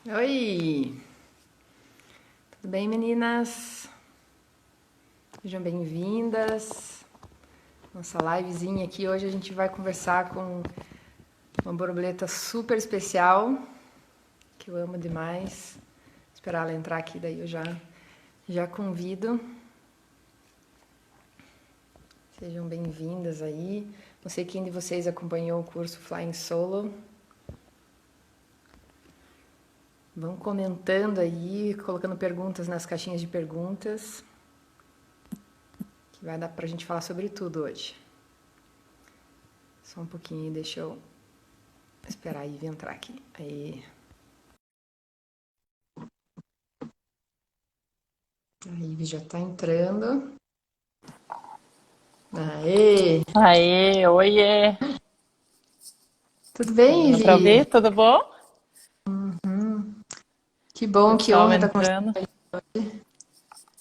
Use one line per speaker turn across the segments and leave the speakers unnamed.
Oi! Tudo bem, meninas? Sejam bem-vindas. Nossa livezinha aqui. Hoje a gente vai conversar com uma borboleta super especial, que eu amo demais. Vou esperar ela entrar aqui, daí eu já convido. Sejam bem-vindas aí. Não sei quem de vocês acompanhou o curso Flying Solo. Vão comentando aí, colocando perguntas nas caixinhas de perguntas, que vai dar pra gente falar sobre tudo hoje. Só um pouquinho, deixa eu esperar a Ivy entrar aqui. Aí. A Ivy já tá entrando. Aê!
Aê, oiê.
Tudo
Tá
bem,
dando pra
Ivy?
ouvir? Tudo bom?
Que bom, que
Pessoal
honra estar conversando.
entrando.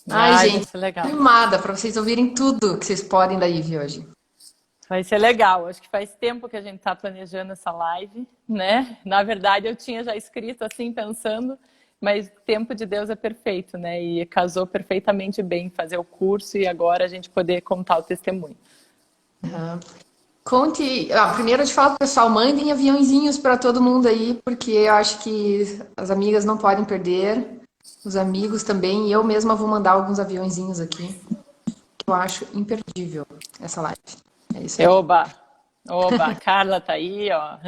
Ai,
Ai, vai
gente,
ser
tô
legal.
animada para vocês ouvirem tudo que vocês podem da Ivy hoje.
Vai ser legal. Acho que faz tempo que a gente tá planejando essa live, né? Na verdade, eu tinha já escrito assim, pensando, mas o tempo de Deus é perfeito, né? E casou perfeitamente bem fazer o curso e agora a gente poder contar o testemunho.
Aham. Conte. Primeiro eu te falo pro pessoal, mandem aviãozinhos para todo mundo aí, porque eu acho que as amigas não podem perder, os amigos também, e eu mesma vou mandar alguns aviãozinhos aqui, que eu acho imperdível essa live. É isso aí.
Oba! Oba, a Carla tá aí, ó.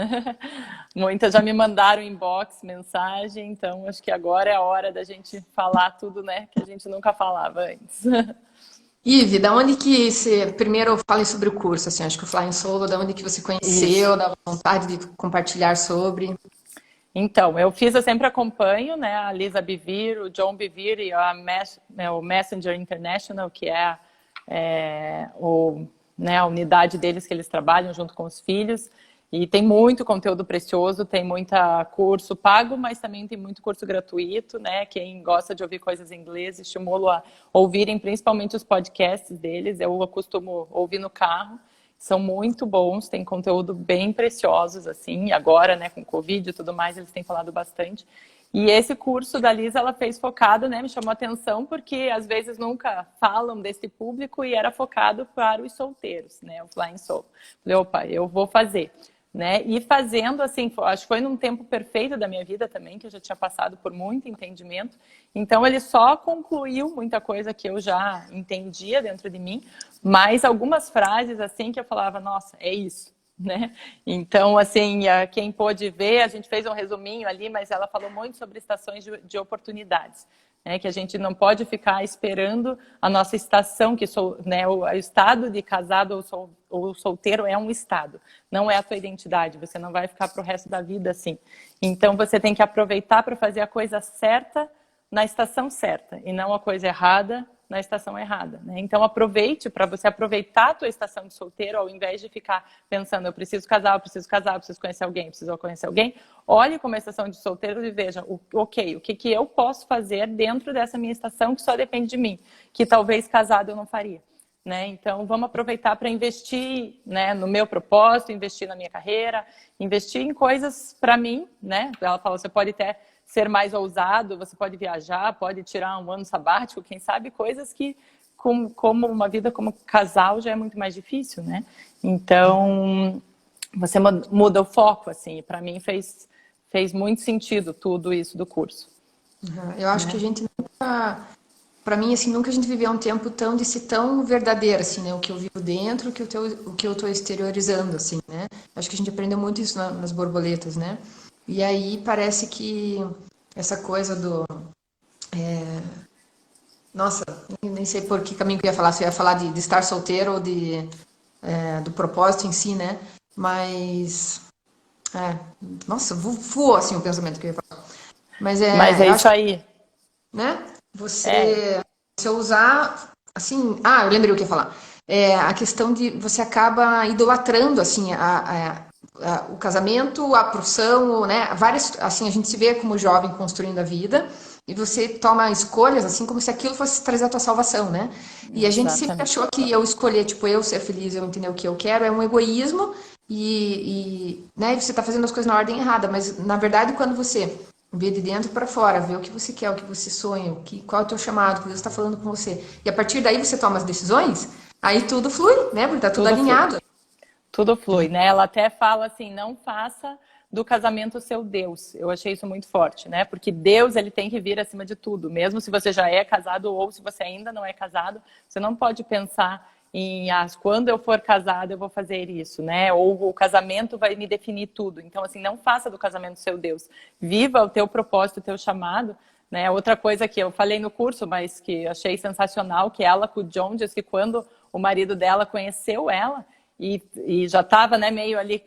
Muitas já me mandaram inbox, mensagem, então acho que agora é a hora da gente falar tudo, né, que a gente nunca falava antes.
Ive, da onde que você, primeiro fale sobre o curso, assim, acho que o Flying Solo, da onde que você
Isso.
conheceu, da vontade de compartilhar sobre.
Então, eu sempre acompanho, né, a Lisa Bevere, o John Bevere e o Messenger International, que é a unidade deles que eles trabalham junto com os filhos. E tem muito conteúdo precioso, tem muita curso pago, mas também tem muito curso gratuito, né? Quem gosta de ouvir coisas em inglês, estimulo a ouvirem principalmente os podcasts deles. Eu costumo ouvir no carro. São muito bons, tem conteúdo bem preciosos, assim, agora, né, com o Covid e tudo mais, eles têm falado bastante. E esse curso da Lisa, ela fez focado, né, me chamou a atenção, porque às vezes nunca falam desse público e era focado para os solteiros, né, o Flying Soul. Falei, opa, eu vou fazer. Né? E fazendo assim, acho que foi num tempo perfeito da minha vida também, que eu já tinha passado por muito entendimento. Então ele só concluiu muita coisa que eu já entendia dentro de mim, mas algumas frases assim que eu falava, nossa, é isso, né? Então, assim, quem pôde ver, a gente fez um resuminho ali, mas ela falou muito sobre estações de oportunidades. Né, que a gente não pode ficar esperando a nossa estação, né, o estado de casado ou solteiro é um estado, não é a tua identidade, você não vai ficar para o resto da vida assim. Então você tem que aproveitar para fazer a coisa certa na estação certa e não a coisa errada na estação errada, né? Então aproveite para você aproveitar a tua estação de solteiro ao invés de ficar pensando, eu preciso casar, eu preciso casar, eu preciso conhecer alguém, eu preciso conhecer alguém. Olhe como a estação de solteiro e veja, ok, o que eu posso fazer dentro dessa minha estação que só depende de mim, que talvez casado eu não faria. Né? Então, vamos aproveitar para investir, né, no meu propósito, investir na minha carreira, investir em coisas para mim. Né? Ela falou, você pode até ser mais ousado, você pode viajar, pode tirar um ano sabático, quem sabe coisas que, como uma vida como casal, já é muito mais difícil. Né? Então, você muda o foco. Assim, para mim fez muito sentido tudo isso do curso.
Eu acho que a
Né?
gente nunca, para mim, assim, nunca a gente viveu um tempo tão de ser tão verdadeiro, assim, né? O que eu vivo dentro, o que eu tô exteriorizando, assim, né? Acho que a gente aprendeu muito isso nas borboletas, né? E aí parece que essa coisa do, nossa, nem sei por que caminho que eu ia falar, se eu ia falar de estar solteiro ou do propósito em si, né? Mas, é, nossa, voou assim o pensamento que eu ia falar. Mas
Mas é
eu acho
isso
que,
aí.
né?
É,
Você usar, assim, eu lembrei o que eu ia falar. A questão de você acaba idolatrando, assim, o casamento, a profissão, né? Várias, assim, a gente se vê como jovem construindo a vida e você toma escolhas, assim, como se aquilo fosse trazer a tua salvação, né? E a gente sempre
exatamente.
achou que eu escolher, tipo, eu ser feliz, eu entender o que eu quero, é um egoísmo né, você tá fazendo as coisas na ordem errada, mas na verdade quando você ver de dentro para fora, ver o que você quer, o que você sonha, qual é o teu chamado, o que Deus está falando com você. E a partir daí você toma as decisões, aí tudo flui, né? Porque tá tudo
Tudo flui.
alinhado.
Tudo flui, né? Ela até fala assim, não faça do casamento seu Deus. Eu achei isso muito forte, né? Porque Deus, ele tem que vir acima de tudo. Mesmo se você já é casado ou se você ainda não é casado, você não pode pensar em, quando eu for casado eu vou fazer isso, né? Ou o casamento vai me definir tudo. Então, assim, não faça do casamento seu Deus. Viva o teu propósito, o teu chamado, né? Outra coisa que eu falei no curso, mas que achei sensacional, que ela com o John diz que quando o marido dela conheceu ela, e já estava, né, meio ali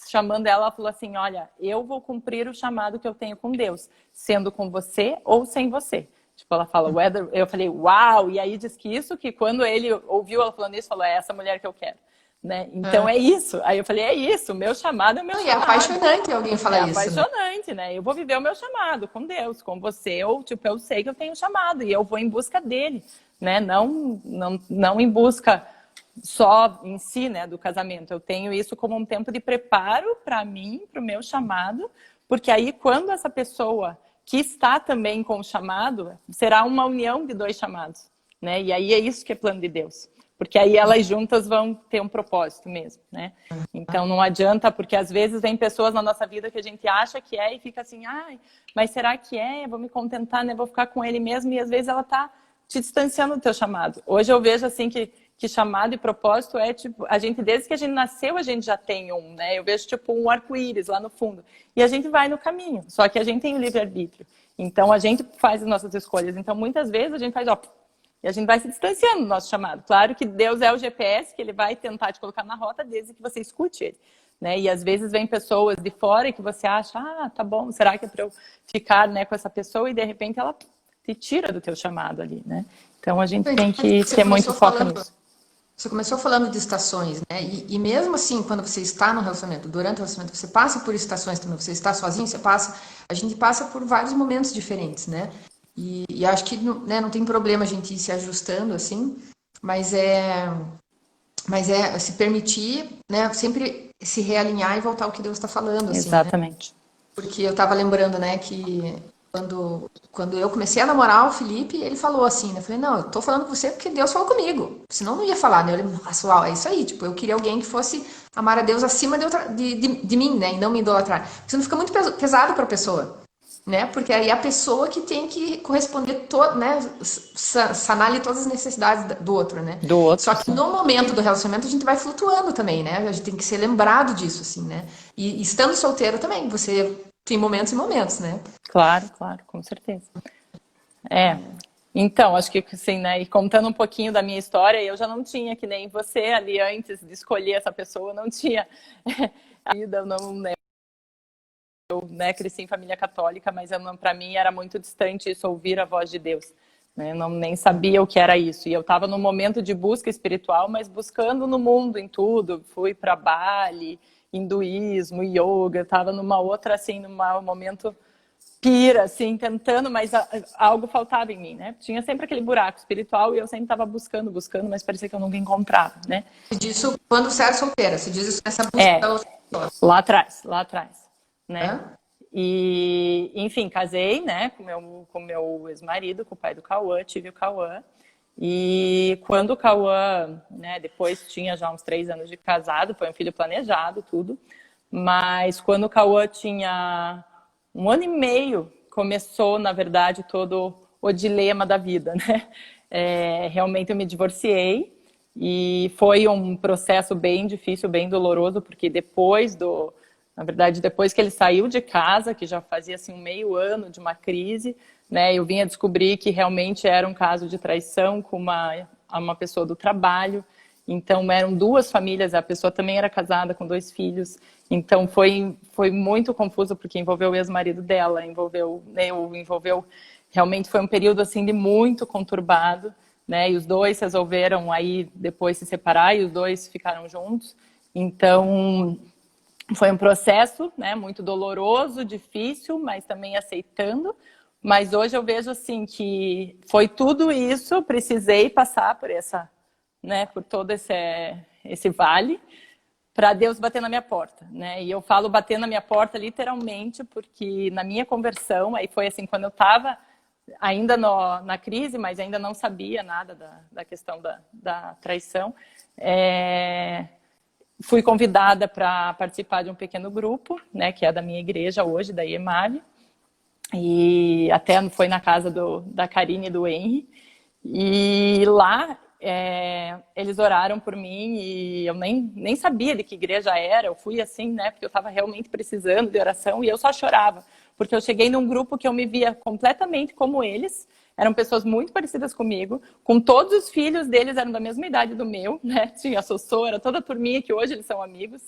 chamando ela falou assim, olha, eu vou cumprir o chamado que eu tenho com Deus, sendo com você ou sem você. Tipo, ela fala, whether... eu falei, uau! E aí diz que isso, que quando ele ouviu ela falando isso, falou, é essa mulher que eu quero. Né? Então é isso. Aí eu falei, é isso, o meu chamado é o meu chamado.
É apaixonante alguém falar isso.
É apaixonante, né? Eu vou viver o meu chamado com Deus, com você, ou tipo, eu sei que eu tenho chamado e eu vou em busca dele, né? Não em busca só em si, né, do casamento. Eu tenho isso como um tempo de preparo para mim, para o meu chamado, porque aí quando essa pessoa que está também com o chamado, será uma união de dois chamados, né? E aí é isso que é plano de Deus. Porque aí elas juntas vão ter um propósito mesmo, né? Então não adianta, porque às vezes vem pessoas na nossa vida que a gente acha que é e fica assim, ai, mas será que é? Vou me contentar, né? Vou ficar com ele mesmo, e às vezes ela tá te distanciando do teu chamado. Hoje eu vejo assim que chamado e propósito é tipo, a gente, desde que a gente nasceu, a gente já tem um, né? Eu vejo tipo um arco-íris lá no fundo. E a gente vai no caminho, só que a gente tem o livre-arbítrio. Então a gente faz as nossas escolhas. Então muitas vezes a gente faz, ó, e a gente vai se distanciando do nosso chamado. Claro que Deus é o GPS, que ele vai tentar te colocar na rota desde que você escute ele. Né? E às vezes vem pessoas de fora que você acha, ah, tá bom, será que é para eu ficar, né, com essa pessoa? E de repente ela te tira do teu chamado ali, né? Então a gente tem que ter muito foco nisso.
Você começou falando de estações, né? E mesmo assim, quando você está no relacionamento, durante o relacionamento, você passa por estações também. Você está sozinho, a gente passa por vários momentos diferentes, né? E acho que, né, não tem problema a gente ir se ajustando assim, mas é se permitir, né? Sempre se realinhar e voltar ao que Deus está falando, assim,
Exatamente.
né? Porque eu estava lembrando, né, que quando eu comecei a namorar o Felipe, ele falou assim, né? Eu falei, não, eu tô falando com você porque Deus falou comigo. Senão eu não ia falar, né? Eu falei, nossa, uau, é isso aí. Tipo, eu queria alguém que fosse amar a Deus acima de mim, né? E não me idolatrar. Porque senão fica muito pesado pra pessoa, né? Porque aí é a pessoa que tem que corresponder, né? Sanar ali todas as necessidades do outro, né?
Do outro,
só que no momento do relacionamento a gente vai flutuando também, né? A gente tem que ser lembrado disso, assim, né? E estando solteiro também, você tem momentos e momentos, né?
Claro, claro, com certeza. Então, acho que assim, né, e contando um pouquinho da minha história, eu já não tinha, que nem você ali antes de escolher essa pessoa, não tinha ainda, não, né, eu, né, cresci em família católica, mas para mim era muito distante isso, ouvir a voz de Deus. Né? Eu nem sabia o que era isso. E eu estava num momento de busca espiritual, mas buscando no mundo, em tudo. Fui para Bali, hinduísmo, yoga, estava numa outra, assim, num momento pira, assim, tentando, mas algo faltava em mim, né? Tinha sempre aquele buraco espiritual e eu sempre estava buscando, mas parecia que eu nunca encontrava, né?
Você diz isso quando você era solteira, você diz isso nessa busca da outra pessoa.
Lá atrás, né? E, enfim, casei, né, com meu ex-marido, com o pai do Cauã, tive o Cauã. E quando o Cauã, né, depois tinha já uns 3 anos de casado, foi um filho planejado, tudo. Mas quando o Cauã tinha 1 ano e meio, começou, na verdade, todo o dilema da vida, né? Realmente eu me divorciei e foi um processo bem difícil, bem doloroso, porque na verdade, depois que ele saiu de casa, que já fazia assim um meio ano de uma crise, né, eu vim a descobrir que realmente era um caso de traição com uma pessoa do trabalho. Então eram 2 famílias, a pessoa também era casada com 2 filhos. Então foi muito confuso porque envolveu o ex-marido dela, envolveu realmente foi um período assim de muito conturbado, né? E os 2 resolveram aí depois se separar e os 2 ficaram juntos. Então foi um processo, né, muito doloroso, difícil, mas também aceitando. Mas hoje eu vejo assim que foi tudo isso, precisei passar por por todo esse vale, para Deus bater na minha porta, né? E eu falo bater na minha porta literalmente, porque na minha conversão, aí foi assim, quando eu estava ainda na crise, mas ainda não sabia nada da questão da traição, fui convidada para participar de um pequeno grupo, né, que é da minha igreja hoje, da IEMAV, e até foi na casa da Karine e do Henry, e lá eles oraram por mim e eu nem sabia de que igreja era, eu fui assim, né, porque eu estava realmente precisando de oração e eu só chorava, porque eu cheguei num grupo que eu me via completamente como eles, eram pessoas muito parecidas comigo, com todos os filhos deles eram da mesma idade do meu, né, tinha a Sossô, era toda a turminha que hoje eles são amigos,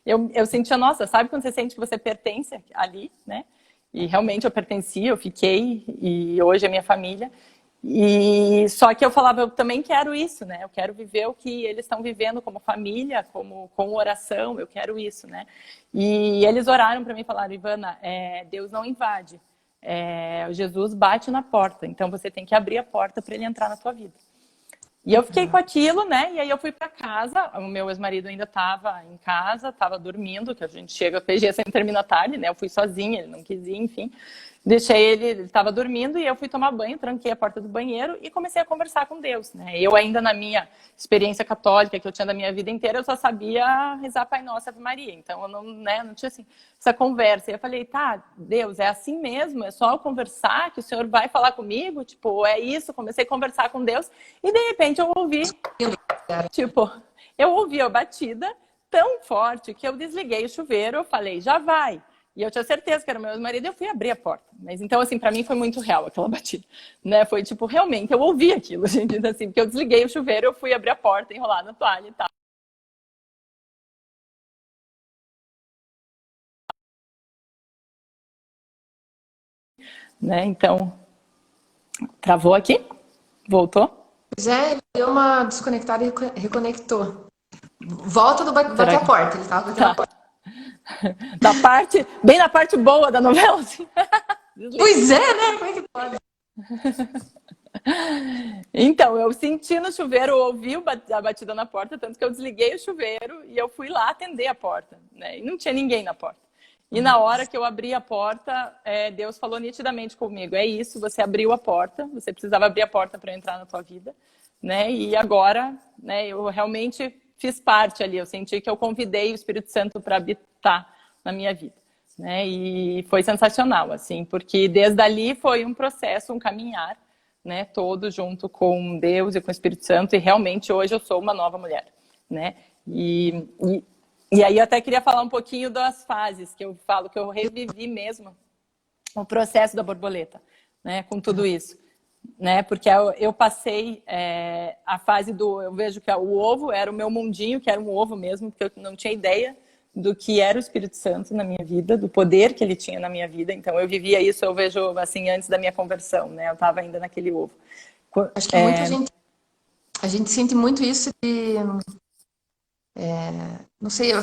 eu sentia, nossa, sabe quando você sente que você pertence ali, né, e realmente eu pertencia, eu fiquei, e hoje é minha família. E só que eu falava, eu também quero isso, né? Eu quero viver o que eles estão vivendo como família, com oração, eu quero isso, né? E eles oraram para mim e falaram, Ivana, Deus não invade, Jesus bate na porta, então você tem que abrir a porta para ele entrar na tua vida. E eu fiquei com aquilo, né? E aí eu fui para casa, o meu ex-marido ainda estava em casa, estava dormindo, que a gente chega, PG sempre termina tarde, né? Eu fui sozinha, ele não quis ir, enfim. Deixei ele estava dormindo e eu fui tomar banho, tranquei a porta do banheiro e comecei a conversar com Deus, né? Eu ainda na minha experiência católica que eu tinha da minha vida inteira, eu só sabia rezar Pai Nosso, Ave Maria. Então eu não tinha assim essa conversa. E eu falei, tá, Deus, é assim mesmo? É só eu conversar que o Senhor vai falar comigo? Tipo, é isso? Comecei a conversar com Deus e de repente eu ouvi, tipo, eu ouvi a batida tão forte que eu desliguei o chuveiro, eu falei, já vai. E eu tinha certeza que era o meu ex-marido e eu fui abrir a porta. Mas então, assim, para mim foi muito real aquela batida, né? Foi tipo, realmente, eu ouvi aquilo, gente, assim, porque eu desliguei o chuveiro, eu fui abrir a porta, enrolar na toalha e tal. Né? Então, travou aqui? Voltou?
Pois é, deu uma desconectada e reconectou. Volta do bater
Será
a
que...
porta, ele tava batendo a
Tá.
porta.
Bem na parte boa da novela, assim.
Pois é, né? Como é que pode?
Então, eu senti no chuveiro, ouvi a batida na porta, tanto que eu desliguei o chuveiro e eu fui lá atender a porta, né? E não tinha ninguém na porta. E na hora que eu abri a porta, Deus falou nitidamente comigo, é isso, você abriu a porta, você precisava abrir a porta para entrar na tua vida, né? E agora, né, eu realmente fiz parte ali, eu senti que eu convidei o Espírito Santo para habitar na minha vida, né? E foi sensacional, assim, porque desde ali foi um processo, um caminhar, né, todo junto com Deus e com o Espírito Santo, e realmente hoje eu sou uma nova mulher, né? E aí eu até queria falar um pouquinho das fases, que eu falo que eu revivi mesmo o processo da borboleta, né, com tudo isso, né, porque eu passei a fase eu vejo que o ovo era o meu mundinho, que era um ovo mesmo, porque eu não tinha ideia do que era o Espírito Santo na minha vida, do poder que ele tinha na minha vida. Então eu vivia isso, eu vejo assim, antes da minha conversão, né? Eu estava ainda naquele ovo.
Acho que muita gente, a gente sente muito isso de, não sei, eu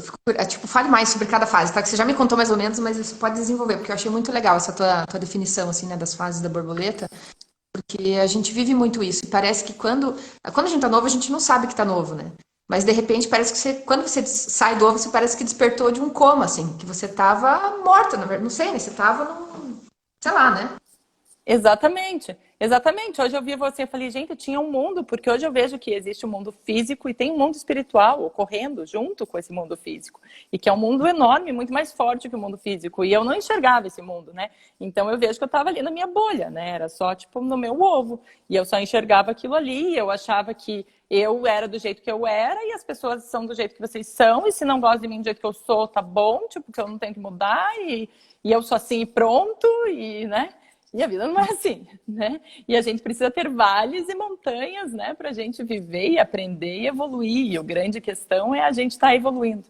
fico, tipo, fale mais sobre cada fase, tá? Que você já me contou mais ou menos, mas você pode desenvolver, porque eu achei muito legal essa tua definição, assim, né, das fases da borboleta, porque a gente vive muito isso, e parece que quando a gente tá novo, a gente não sabe que tá novo, né? Mas de repente parece que quando você sai do ovo, você parece que despertou de um coma, assim, que você tava morta, na verdade, não sei, né? Você tava sei lá, né?
Exatamente, exatamente. Hoje eu vi você e falei, gente, tinha um mundo, porque hoje eu vejo que existe um mundo físico e tem um mundo espiritual ocorrendo junto com esse mundo físico. E que é um mundo enorme, muito mais forte que o mundo físico. E eu não enxergava esse mundo, né? Então eu vejo que eu estava ali na minha bolha, né? Era só, tipo, no meu ovo. E eu só enxergava aquilo ali, e eu achava que eu era do jeito que eu era, e as pessoas são do jeito que vocês são, e se não gostam de mim do jeito que eu sou, tá bom, tipo, que eu não tenho que mudar, e eu sou assim e pronto, e, né? E a vida não é assim, né? E a gente precisa ter vales e montanhas, né? Pra gente viver e aprender e evoluir. E a grande questão é a gente estar evoluindo,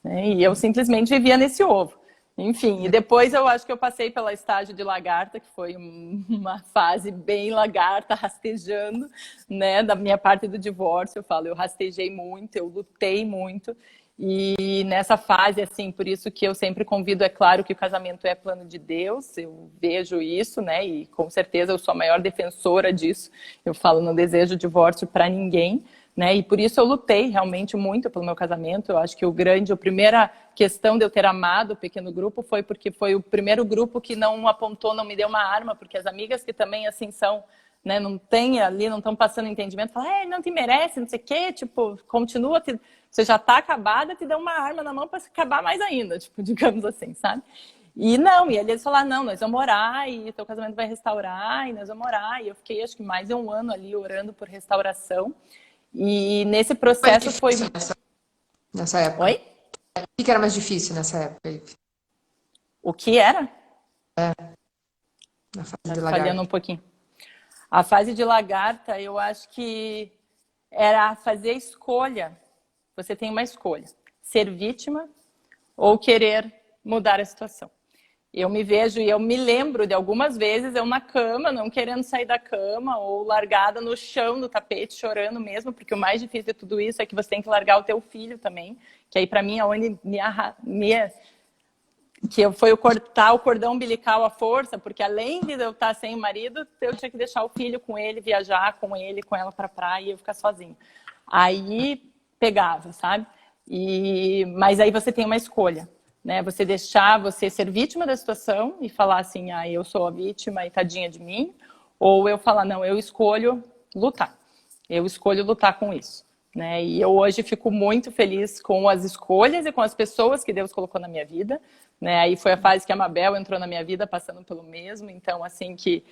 né? E eu simplesmente vivia nesse ovo. Enfim, e depois eu acho que eu passei pela estágio de lagarta, que foi uma fase bem lagarta, rastejando, né? Da minha parte do divórcio, eu falo, eu rastejei muito, eu lutei muito. E nessa fase, assim, por isso que eu sempre convido, é claro que o casamento é plano de Deus, eu vejo isso, né, e com certeza eu sou a maior defensora disso, eu falo, não desejo divórcio para ninguém, né? E por isso eu lutei realmente muito pelo meu casamento. Eu acho que a primeira questão de eu ter amado o pequeno grupo foi porque foi o primeiro grupo que não apontou, não me deu uma arma, porque as amigas que também assim são, né, não tem ali, não estão passando entendimento, falam, ele não te merece, não sei o quê, tipo, continua, você já tá acabada, te deu uma arma na mão para acabar mais ainda, tipo, digamos assim, sabe? E não, e eles falaram, não, nós vamos orar, e teu casamento vai restaurar, e nós vamos orar, e eu fiquei acho que mais de um ano ali orando por restauração, e nesse processo foi...
Nessa época?
Oi?
O que era mais difícil nessa época?
O que era?
Na fase
Tá
de
falhando
lagarto?
um pouquinho. A fase de lagarta, eu acho que era fazer a escolha. Você tem uma escolha: ser vítima ou querer mudar a situação. Eu me vejo e eu me lembro de algumas vezes eu na cama, não querendo sair da cama, ou largada no chão do tapete, chorando mesmo, porque o mais difícil de tudo isso é que você tem que largar o teu filho também, que aí para mim é onde que foi o cortar o cordão umbilical à força, porque além de eu estar sem o marido, eu tinha que deixar o filho com ele, viajar com ele, com ela para a praia e eu ficar sozinha. Aí pegava, sabe? Mas aí você tem uma escolha, né? Você deixar você ser vítima da situação e falar assim, eu sou a vítima e tadinha de mim, ou eu falar, não, eu escolho lutar. Eu escolho lutar com isso. Né? E eu hoje fico muito feliz com as escolhas e com as pessoas que Deus colocou na minha vida. Né? Aí foi a fase que a Mabel entrou na minha vida, passando pelo mesmo. Então, assim, que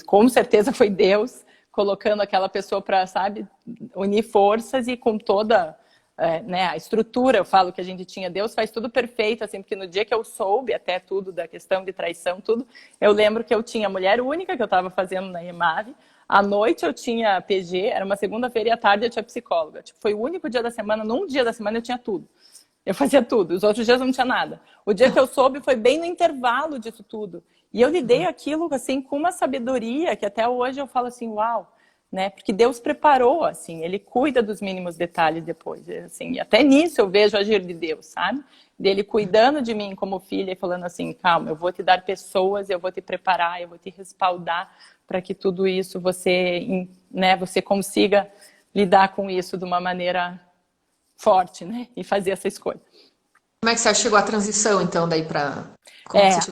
com certeza foi Deus colocando aquela pessoa para, sabe, unir forças e com toda né, a estrutura, eu falo que a gente tinha. Deus faz tudo perfeito, assim, porque no dia que eu soube até tudo da questão de traição, tudo, eu lembro que eu tinha a mulher única que eu estava fazendo na EMAV. À noite eu tinha PG, era uma segunda-feira, e à tarde eu tinha psicóloga. Tipo, foi o único dia da semana, num dia da semana eu tinha tudo. Eu fazia tudo, os outros dias eu não tinha nada. O dia que eu soube foi bem no intervalo disso tudo. E eu lidei aquilo, assim, com uma sabedoria que até hoje eu falo assim, uau, né? Porque Deus preparou, assim, Ele cuida dos mínimos detalhes depois. Assim, até nisso eu vejo agir de Deus, sabe? Dele cuidando de mim como filha e falando assim, calma, eu vou te dar pessoas, eu vou te preparar, eu vou te respaldar para que tudo isso você, né, você consiga lidar com isso de uma maneira forte, né? E fazer essa escolha.
Como é que você chegou à transição, então, daí para...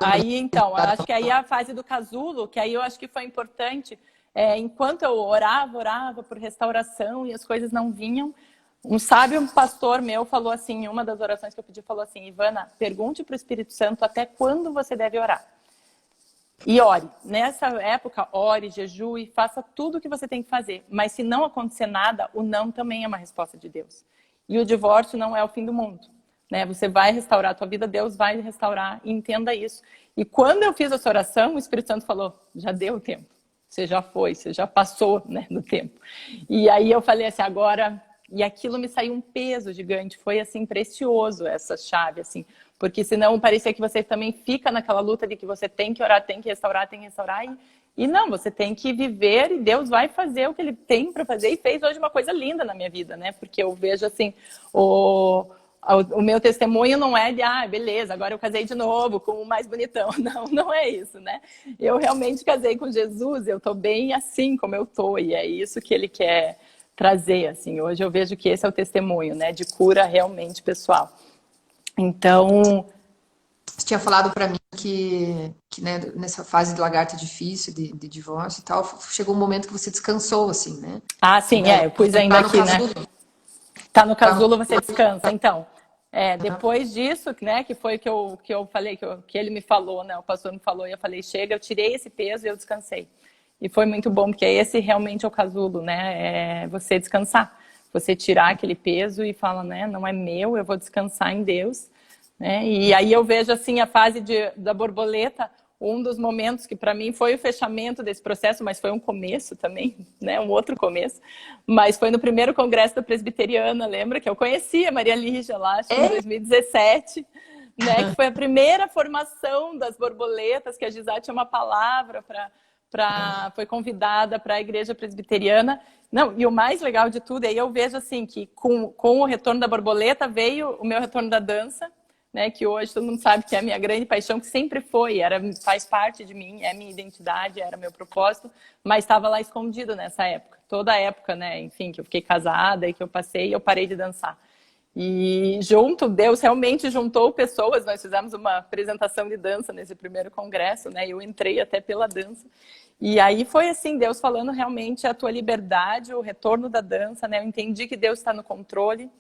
Aí então, eu acho que aí a fase do casulo, que aí eu acho que foi importante, enquanto eu orava por restauração e as coisas não vinham, um sábio pastor meu falou assim, uma das orações que eu pedi, falou assim, Ivana, pergunte para o Espírito Santo até quando você deve orar. E ore. Nessa época, ore, jejue, faça tudo o que você tem que fazer. Mas se não acontecer nada, o não também é uma resposta de Deus. E o divórcio não é o fim do mundo. Né? Você vai restaurar a tua vida, Deus vai restaurar, e entenda isso. E quando eu fiz essa oração, o Espírito Santo falou, já deu o tempo. Você já foi, você já passou, né, no tempo. E aí eu falei assim, agora... E aquilo me saiu um peso gigante. Foi, assim, precioso essa chave, assim. Porque senão parecia que você também fica naquela luta de que você tem que orar, tem que restaurar. E não, você tem que viver e Deus vai fazer o que Ele tem para fazer. E fez hoje uma coisa linda na minha vida, né? Porque eu vejo, assim, o meu testemunho não é de, beleza, agora eu casei de novo com o mais bonitão. Não, não é isso, né? Eu realmente casei com Jesus, eu tô bem assim como eu tô. E é isso que Ele quer trazer, assim. Hoje eu vejo que esse é o testemunho, né? De cura realmente pessoal. Então...
Você tinha falado para mim que né, nessa fase de lagarta difícil, de divórcio e tal, chegou um momento que você descansou, assim, né?
Sim, eu pus ainda aqui, né? Tá no casulo, você descansa. Então, depois disso, né, que foi que eu falei, que ele me falou, né? O pastor me falou, e eu falei, chega, eu tirei esse peso e eu descansei. E foi muito bom, porque esse realmente é o casulo, né? É você descansar. Você tirar aquele peso e falar, né? Não é meu, eu vou descansar em Deus. Né? E aí eu vejo, assim, a fase da borboleta, um dos momentos que para mim foi o fechamento desse processo, mas foi um começo também, né? Um outro começo. Mas foi no primeiro congresso da Presbiteriana, lembra? Que eu conheci a Maria Lígia lá, acho que em 2017. Né? Que foi a primeira formação das borboletas, que a Gisá tinha uma palavra foi convidada para a igreja presbiteriana. Não, e o mais legal de tudo, aí eu vejo assim, que com o retorno da borboleta veio o meu retorno da dança, né, que hoje todo mundo sabe que é a minha grande paixão, que sempre foi, faz parte de mim, é a minha identidade, era meu propósito, mas estava lá escondido nessa época. Toda a época, né, enfim, que eu fiquei casada e que eu passei, eu parei de dançar. E Deus realmente juntou pessoas, nós fizemos uma apresentação de dança nesse primeiro congresso, né, eu entrei até pela dança. E aí foi assim, Deus falando realmente a tua liberdade, o retorno da dança, né, eu entendi que Deus está no controle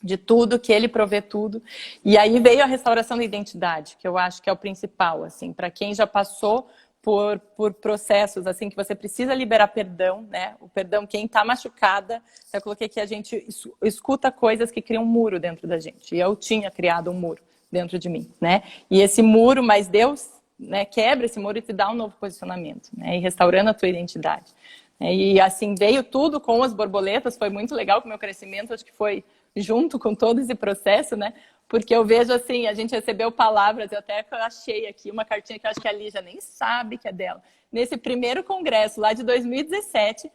de tudo, que ele provê tudo. E aí veio a restauração da identidade, que eu acho que é o principal, assim, para quem já passou por processos, assim, que você precisa liberar perdão, né? O perdão, quem tá machucada, eu coloquei que a gente escuta coisas que criam um muro dentro da gente. E eu tinha criado um muro dentro de mim, né? E esse muro, mas Deus, né, quebra esse muro e te dá um novo posicionamento, né? E restaurando a tua identidade. E assim, veio tudo com as borboletas, foi muito legal com o meu crescimento, acho que foi junto com todo esse processo, né? Porque eu vejo assim, a gente recebeu palavras, eu até achei aqui uma cartinha que eu acho que a Lígia nem sabe que é dela. Nesse primeiro congresso, lá de 2017,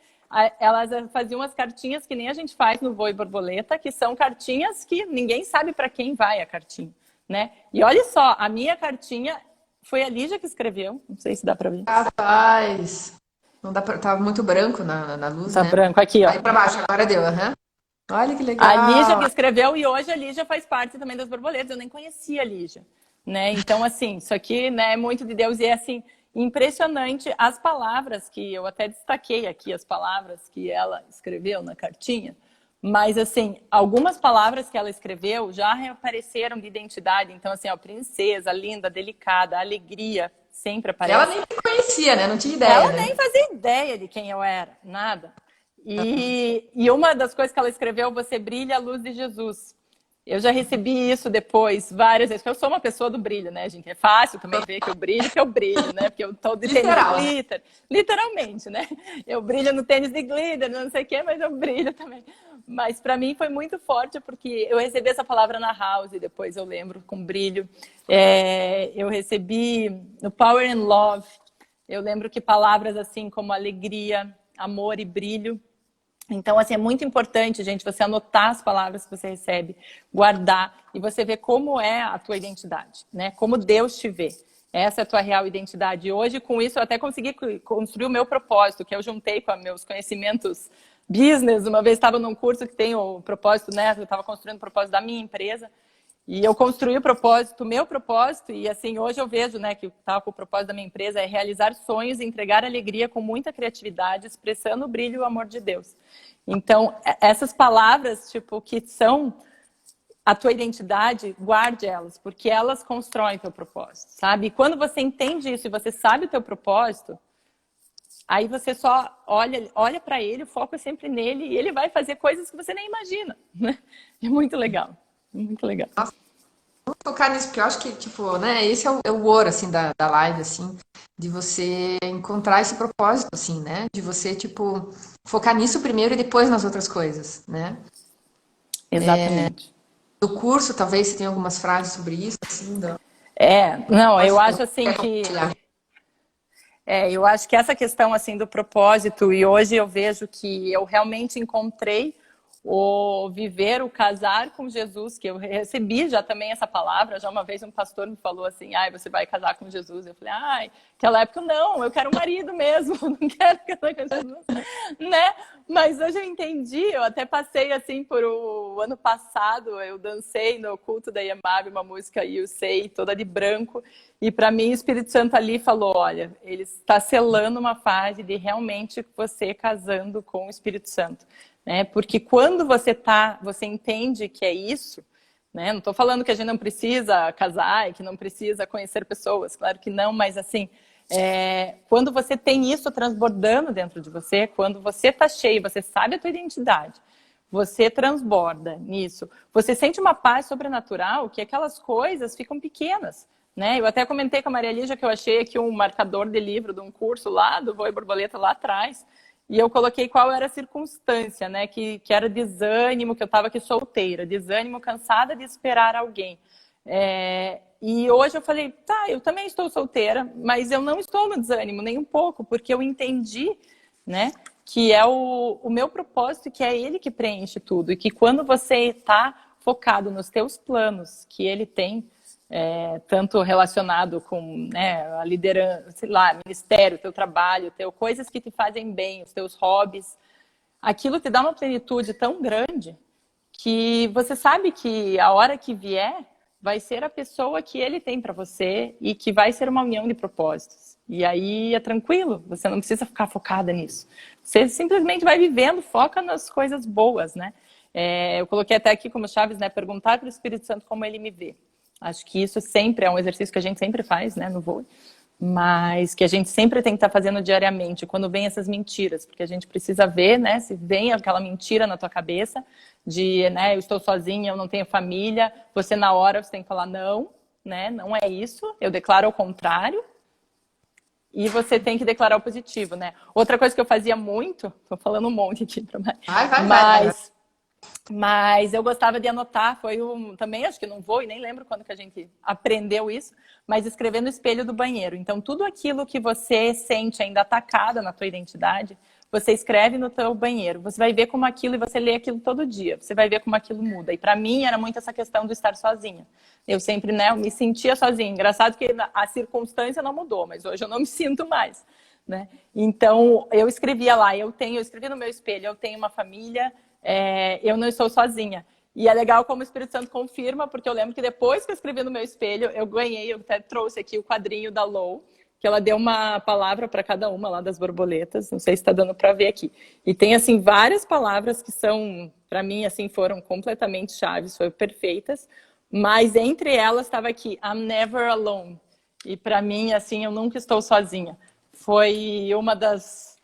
elas faziam umas cartinhas que nem a gente faz no Voo e Borboleta, que são cartinhas que ninguém sabe para quem vai a cartinha, né? E olha só, a minha cartinha foi a Lígia que escreveu, não sei se dá para ver.
Rapaz, não dá pra... Tava muito branco na luz,
Tá
né?
branco aqui, ó.
Aí pra baixo, agora deu, aham. Olha que
A Lígia
legal.
que escreveu, e hoje a Lígia faz parte também das borboletas. Eu nem conhecia a Lígia, né? Então, assim, isso aqui, né, é muito de Deus. E é, assim, impressionante as palavras que eu até destaquei aqui, as palavras que ela escreveu na cartinha. Mas, assim, algumas palavras que ela escreveu já reapareceram de identidade. Então, assim, ó, princesa, linda, delicada, alegria, sempre aparece.
Ela nem me conhecia, né? Não tinha ideia,
Ela
né?
nem fazia ideia de quem eu era, nada. E uma das coisas que ela escreveu, você brilha a luz de Jesus. Eu já recebi isso depois, várias vezes, porque eu sou uma pessoa do brilho, né, gente? É fácil também ver que eu brilho, né? Porque eu tô de tênis de
Literal, né?
glitter, literalmente, né? Eu brilho no tênis de glitter, não sei o quê, mas eu brilho também. Mas para mim foi muito forte, porque eu recebi essa palavra na House, depois eu lembro, com brilho. Eu recebi no Power and Love, eu lembro que palavras assim como alegria, amor e brilho. Então, assim, é muito importante, gente, você anotar as palavras que você recebe, guardar, e você ver como é a tua identidade, né? Como Deus te vê. Essa é a tua real identidade. E hoje, com isso, eu até consegui construir o meu propósito, que eu juntei com meus conhecimentos business. Uma vez estava num curso que tem o propósito, né? Eu estava construindo o propósito da minha empresa. E eu construí o propósito, o meu propósito, e assim, hoje eu vejo, né, que tá, com o propósito da minha empresa é realizar sonhos e entregar alegria com muita criatividade, expressando o brilho e o amor de Deus. Então, essas palavras, tipo, que são a tua identidade, guarde elas, porque elas constroem teu propósito, sabe? E quando você entende isso e você sabe o teu propósito, aí você só olha para ele, o foco é sempre nele, e ele vai fazer coisas que você nem imagina, né? É muito legal. Muito legal.
Nossa, vou focar nisso, porque eu acho que, tipo, né, esse é o ouro, assim, da live, assim, de você encontrar esse propósito, assim, né? De você, tipo, focar nisso primeiro e depois nas outras coisas, né?
Exatamente.
Do curso, talvez você tenha algumas frases sobre isso, assim,
Não, eu acho
quer
assim que
compartilhar.
eu acho que essa questão assim do propósito, e hoje eu vejo que eu realmente encontrei o viver, o casar com Jesus, que eu recebi já também essa palavra. Já uma vez um pastor me falou assim, você vai casar com Jesus. Eu falei, naquela época não, eu quero um marido mesmo, não quero casar com Jesus, né? Mas hoje eu entendi, eu até passei assim por o ano passado, eu dancei no culto da Yamabe, uma música You Say, toda de branco, e para mim o Espírito Santo ali falou, olha, ele está selando uma fase de realmente você casando com o Espírito Santo. Né? Porque quando você entende que é isso, né? Não estou falando que a gente não precisa casar e que não precisa conhecer pessoas, claro que não, mas assim, quando você tem isso transbordando dentro de você, quando você está cheio, você sabe a tua identidade, você transborda nisso, você sente uma paz sobrenatural que aquelas coisas ficam pequenas. Né? Eu até comentei com a Maria Lígia que eu achei aqui um marcador de livro de um curso lá, do Voo e Borboleta lá atrás, e eu coloquei qual era a circunstância, né? Que era desânimo, que eu estava aqui solteira, desânimo, cansada de esperar alguém. E hoje eu falei, eu também estou solteira, mas eu não estou no desânimo, nem um pouco, porque eu entendi, né? Que é o meu propósito, que é ele que preenche tudo. E que quando você está focado nos teus planos que ele tem, tanto relacionado com, né, a liderança, sei lá, ministério, teu trabalho, coisas que te fazem bem, os teus hobbies, aquilo te dá uma plenitude tão grande que você sabe que a hora que vier vai ser a pessoa que ele tem para você e que vai ser uma união de propósitos. E aí é tranquilo, você não precisa ficar focada nisso. Você simplesmente vai vivendo, foca nas coisas boas, né? Eu coloquei até aqui como chaves, né? Perguntar para o Espírito Santo como ele me vê. Acho que isso sempre é um exercício que a gente sempre faz, né, no voo, mas que a gente sempre tem que estar fazendo diariamente, quando vem essas mentiras, porque a gente precisa ver, né, se vem aquela mentira na tua cabeça, de, né, eu estou sozinha, eu não tenho família, você na hora você tem que falar não, né, não é isso, eu declaro ao contrário, e você tem que declarar o positivo, né. Outra coisa que eu fazia muito, tô falando um monte aqui,
Vai.
Mas eu gostava de anotar, também acho que não vou e nem lembro quando que a gente aprendeu isso, mas escrever no espelho do banheiro. Então, tudo aquilo que você sente ainda atacado na tua identidade, você escreve no teu banheiro. Você vai ver como aquilo, e você lê aquilo todo dia, você vai ver como aquilo muda. E para mim era muito essa questão do estar sozinha. Eu sempre, né, eu me sentia sozinha. Engraçado que a circunstância não mudou, mas hoje eu não me sinto mais, né? Então, eu escrevia lá, eu escrevi no meu espelho, eu tenho uma família, eu não estou sozinha. E é legal como o Espírito Santo confirma, porque eu lembro que depois que eu escrevi no meu espelho, eu até trouxe aqui o quadrinho da Lou, que ela deu uma palavra para cada uma lá das borboletas, não sei se está dando para ver aqui. E tem, assim, várias palavras que são, para mim, assim, foram completamente chaves, foram perfeitas, mas entre elas estava aqui, I'm never alone. E para mim, assim, eu nunca estou sozinha. Foi uma das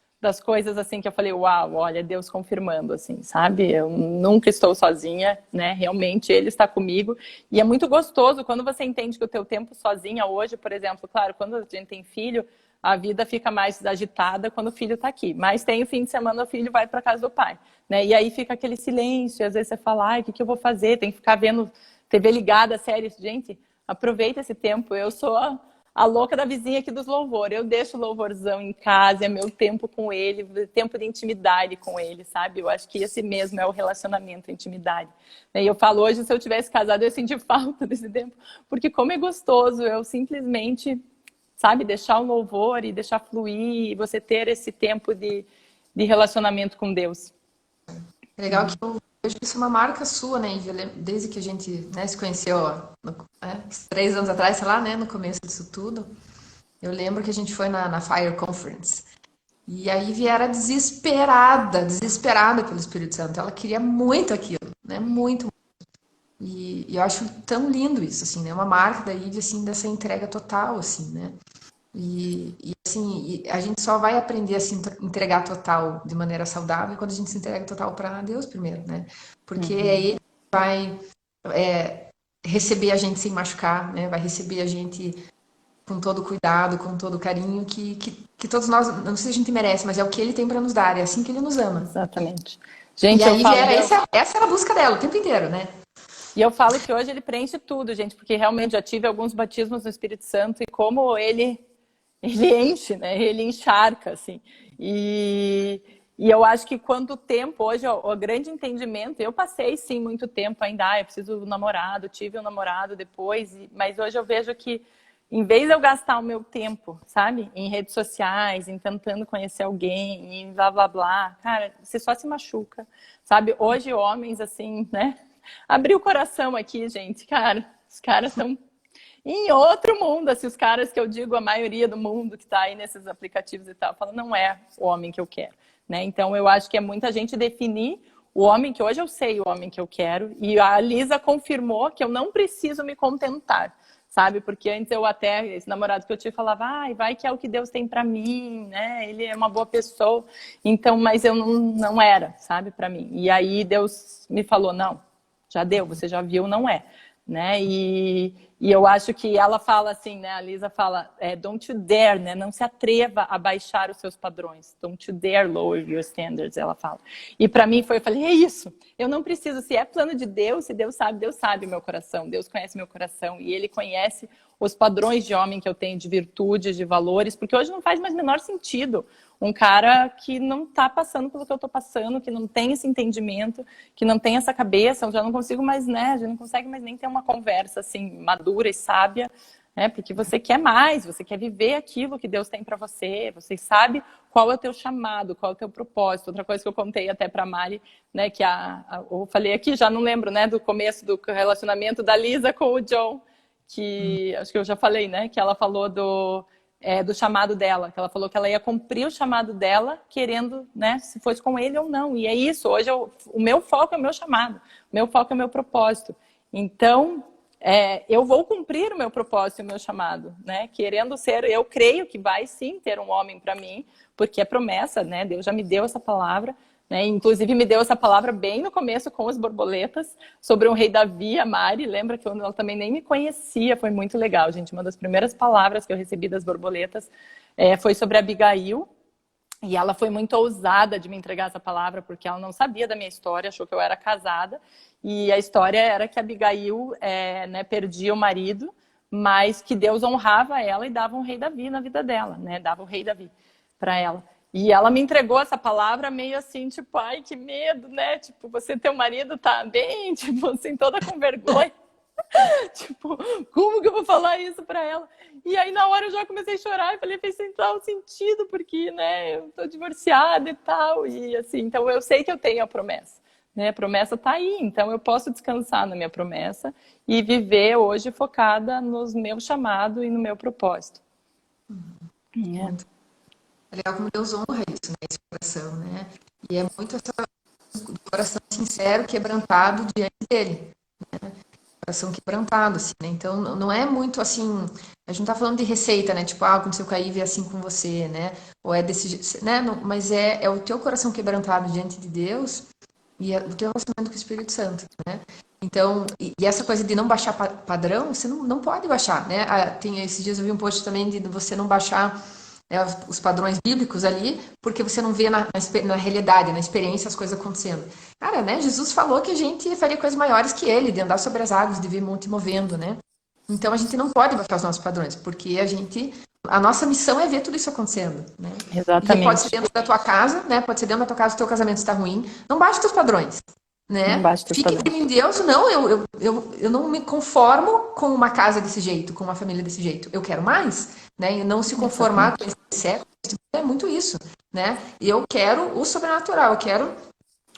coisas, assim, que eu falei, uau, olha, Deus confirmando, assim, sabe? Eu nunca estou sozinha, né? Realmente, Ele está comigo. E é muito gostoso quando você entende que o teu tempo sozinha hoje, por exemplo, claro, quando a gente tem filho, a vida fica mais agitada quando o filho está aqui. Mas tem o fim de semana, o filho vai para casa do pai, né? E aí fica aquele silêncio, e às vezes você fala, ai, o que eu vou fazer? Tem que ficar vendo TV ligada, séries. Gente, aproveita esse tempo. Eu sou a louca da vizinha aqui dos louvores. Eu deixo o louvorzão em casa, é meu tempo com ele, tempo de intimidade com ele, sabe? Eu acho que esse mesmo é o relacionamento, a intimidade. E eu falo hoje, se eu tivesse casado, eu ia sentir falta desse tempo, porque como é gostoso eu simplesmente, sabe, deixar o louvor e deixar fluir, e você ter esse tempo de relacionamento com Deus.
É legal que eu vejo isso é uma marca sua, né, Ivy? Desde que a gente, né, se conheceu, ó, uns 3 anos atrás, sei lá, né, no começo disso tudo. Eu lembro que a gente foi na Fire Conference. E a Ivy era desesperada pelo Espírito Santo. Ela queria muito aquilo, né, muito. E eu acho tão lindo isso, assim, né, uma marca da Ivy, assim, dessa entrega total, assim, né. Assim, a gente só vai aprender a se entregar total de maneira saudável quando a gente se entrega total para Deus primeiro, né? Porque é Ele que vai receber a gente sem machucar, né? Vai receber a gente com todo cuidado, com todo carinho que todos nós, não sei se a gente merece, mas é o que Ele tem para nos dar, é assim que Ele nos ama.
Exatamente. Gente,
e aí essa era a busca dela o tempo inteiro, né?
E eu falo que hoje Ele preenche tudo, gente, porque realmente já tive alguns batismos no Espírito Santo e como Ele enche, né? Ele encharca, assim. E eu acho que quando o tempo, hoje, o grande entendimento, eu passei, sim, muito tempo ainda, eu preciso de um namorado, tive um namorado depois, mas hoje eu vejo que, em vez de eu gastar o meu tempo, sabe, em redes sociais, em tentando conhecer alguém, em blá, blá, blá, cara, você só se machuca, sabe? Hoje, homens, assim, né? Abrir o coração aqui, gente, cara, os caras estão em outro mundo, assim, os caras que eu digo, a maioria do mundo que está aí nesses aplicativos e tal, fala, não é o homem que eu quero, né? Então, eu acho que é muita gente definir o homem que hoje eu sei o homem que eu quero, e a Lisa confirmou que eu não preciso me contentar, sabe? Porque antes eu até, esse namorado que eu tive, falava, vai que é o que Deus tem para mim, né? Ele é uma boa pessoa, então, mas eu não era, sabe, para mim. E aí Deus me falou, não, já deu, você já viu, não é. Né? E eu acho que ela fala assim, né? A Lisa fala, don't you dare, né? Não se atreva a baixar os seus padrões. Don't you dare lower your standards, ela fala. E para mim eu falei, é isso. Eu não preciso, se é plano de Deus, se Deus sabe o meu coração. Deus conhece meu coração e Ele conhece os padrões de homem que eu tenho, de virtudes, de valores, porque hoje não faz mais o menor sentido um cara que não está passando pelo que eu estou passando, que não tem esse entendimento, que não tem essa cabeça, eu já não consigo mais, né, já não consegue mais nem ter uma conversa assim, madura e sábia, né, porque você quer mais, você quer viver aquilo que Deus tem para você, você sabe qual é o teu chamado, qual é o teu propósito. Outra coisa que eu contei até para a Mari, né, que eu falei aqui, já não lembro, né, do começo do relacionamento da Lisa com o John, que acho que eu já falei, né, que ela falou do chamado dela, que ela falou que ela ia cumprir o chamado dela, querendo, né, se fosse com ele ou não. E é isso, hoje o meu foco é o meu chamado, o meu foco é o meu propósito. Então, eu vou cumprir o meu propósito e o meu chamado, né, querendo ser, eu creio que vai sim ter um homem para mim, porque é promessa, né, Deus já me deu essa palavra, né, inclusive me deu essa palavra bem no começo com as borboletas, sobre o rei Davi, a Mari, lembra que ela também nem me conhecia, foi muito legal, gente, uma das primeiras palavras que eu recebi das borboletas foi sobre Abigail, e ela foi muito ousada de me entregar essa palavra, porque ela não sabia da minha história, achou que eu era casada, e a história era que Abigail né, perdia o marido, mas que Deus honrava ela e dava um rei Davi na vida dela, né, dava o rei Davi para ela. E ela me entregou essa palavra meio assim, tipo, ai, que medo, né? Tipo, você, teu marido tá bem, tipo, assim, toda com vergonha. Tipo, como que eu vou falar isso pra ela? E aí, na hora, eu já comecei a chorar e falei, fez tal sentido, porque, né, eu tô divorciada e tal. E assim, então eu sei que eu tenho a promessa, né? A promessa tá aí, então eu posso descansar na minha promessa e viver hoje focada nos meus chamados e no meu propósito.
É legal como Deus honra isso, né? Esse coração, né? E é muito do coração sincero, quebrantado diante dele. Né? Coração quebrantado, assim, né? Então, não é muito assim... A gente não tá falando de receita, né? Tipo, aconteceu com a Ivy assim com você, né? Ou é desse jeito, né? Não, mas é o teu coração quebrantado diante de Deus e o teu relacionamento com o Espírito Santo, né? Então, e essa coisa de não baixar padrão, você não pode baixar, né? Tem, esses dias eu vi um post também de você não baixar os padrões bíblicos ali, porque você não vê na realidade, na experiência, as coisas acontecendo. Cara, né? Jesus falou que a gente faria coisas maiores que ele, de andar sobre as águas, de ver monte movendo, né? Então a gente não pode baixar os nossos padrões, porque a nossa missão é ver tudo isso acontecendo, né?
Exatamente.
E pode ser dentro da tua casa, né? Pode ser dentro da tua casa, o teu casamento está ruim. Não baixe os teus padrões, né?
Não baixe os
Fique
padrões.
em Deus, não, eu não me conformo com uma casa desse jeito, com uma família desse jeito. Eu quero mais, né? E não se conformar com esse século, é muito isso, né? E eu quero o sobrenatural, eu quero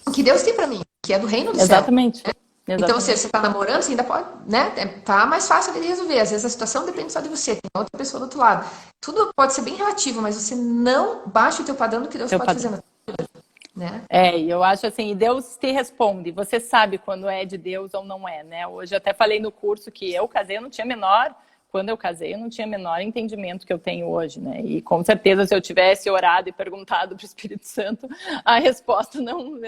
o que Deus tem para mim, que é do reino do céu.
Exatamente.
Né?
Exatamente.
Então, se você está namorando, você ainda pode, né? Tá mais fácil de resolver. Às vezes a situação depende só de você, tem outra pessoa do outro lado. Tudo pode ser bem relativo, mas você não baixa o teu padrão do que Deus pode fazer na tua vida. Né?
E eu acho assim, e Deus te responde, você sabe quando é de Deus ou não é, né? Hoje eu até falei no curso que eu casei, eu não tinha quando eu casei, eu não tinha menor entendimento que eu tenho hoje, né? E com certeza se eu tivesse orado e perguntado para o Espírito Santo, a resposta eu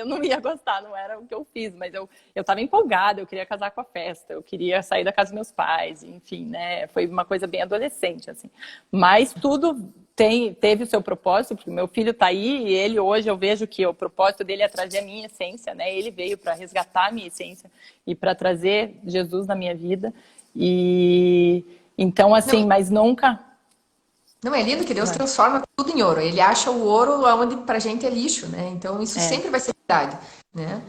não ia gostar, não era o que eu fiz, mas eu estava empolgada, eu queria casar com a festa, eu queria sair da casa dos meus pais, enfim, né? Foi uma coisa bem adolescente, assim. Mas tudo teve o seu propósito, porque meu filho está aí e ele hoje eu vejo que o propósito dele é trazer a minha essência, né? Ele veio para resgatar a minha essência e para trazer Jesus na minha vida. E então assim, não, mas nunca.
Não, é lindo que Deus transforma tudo em ouro. Ele acha o ouro onde pra gente é lixo, né? Então isso sempre vai ser verdade, né?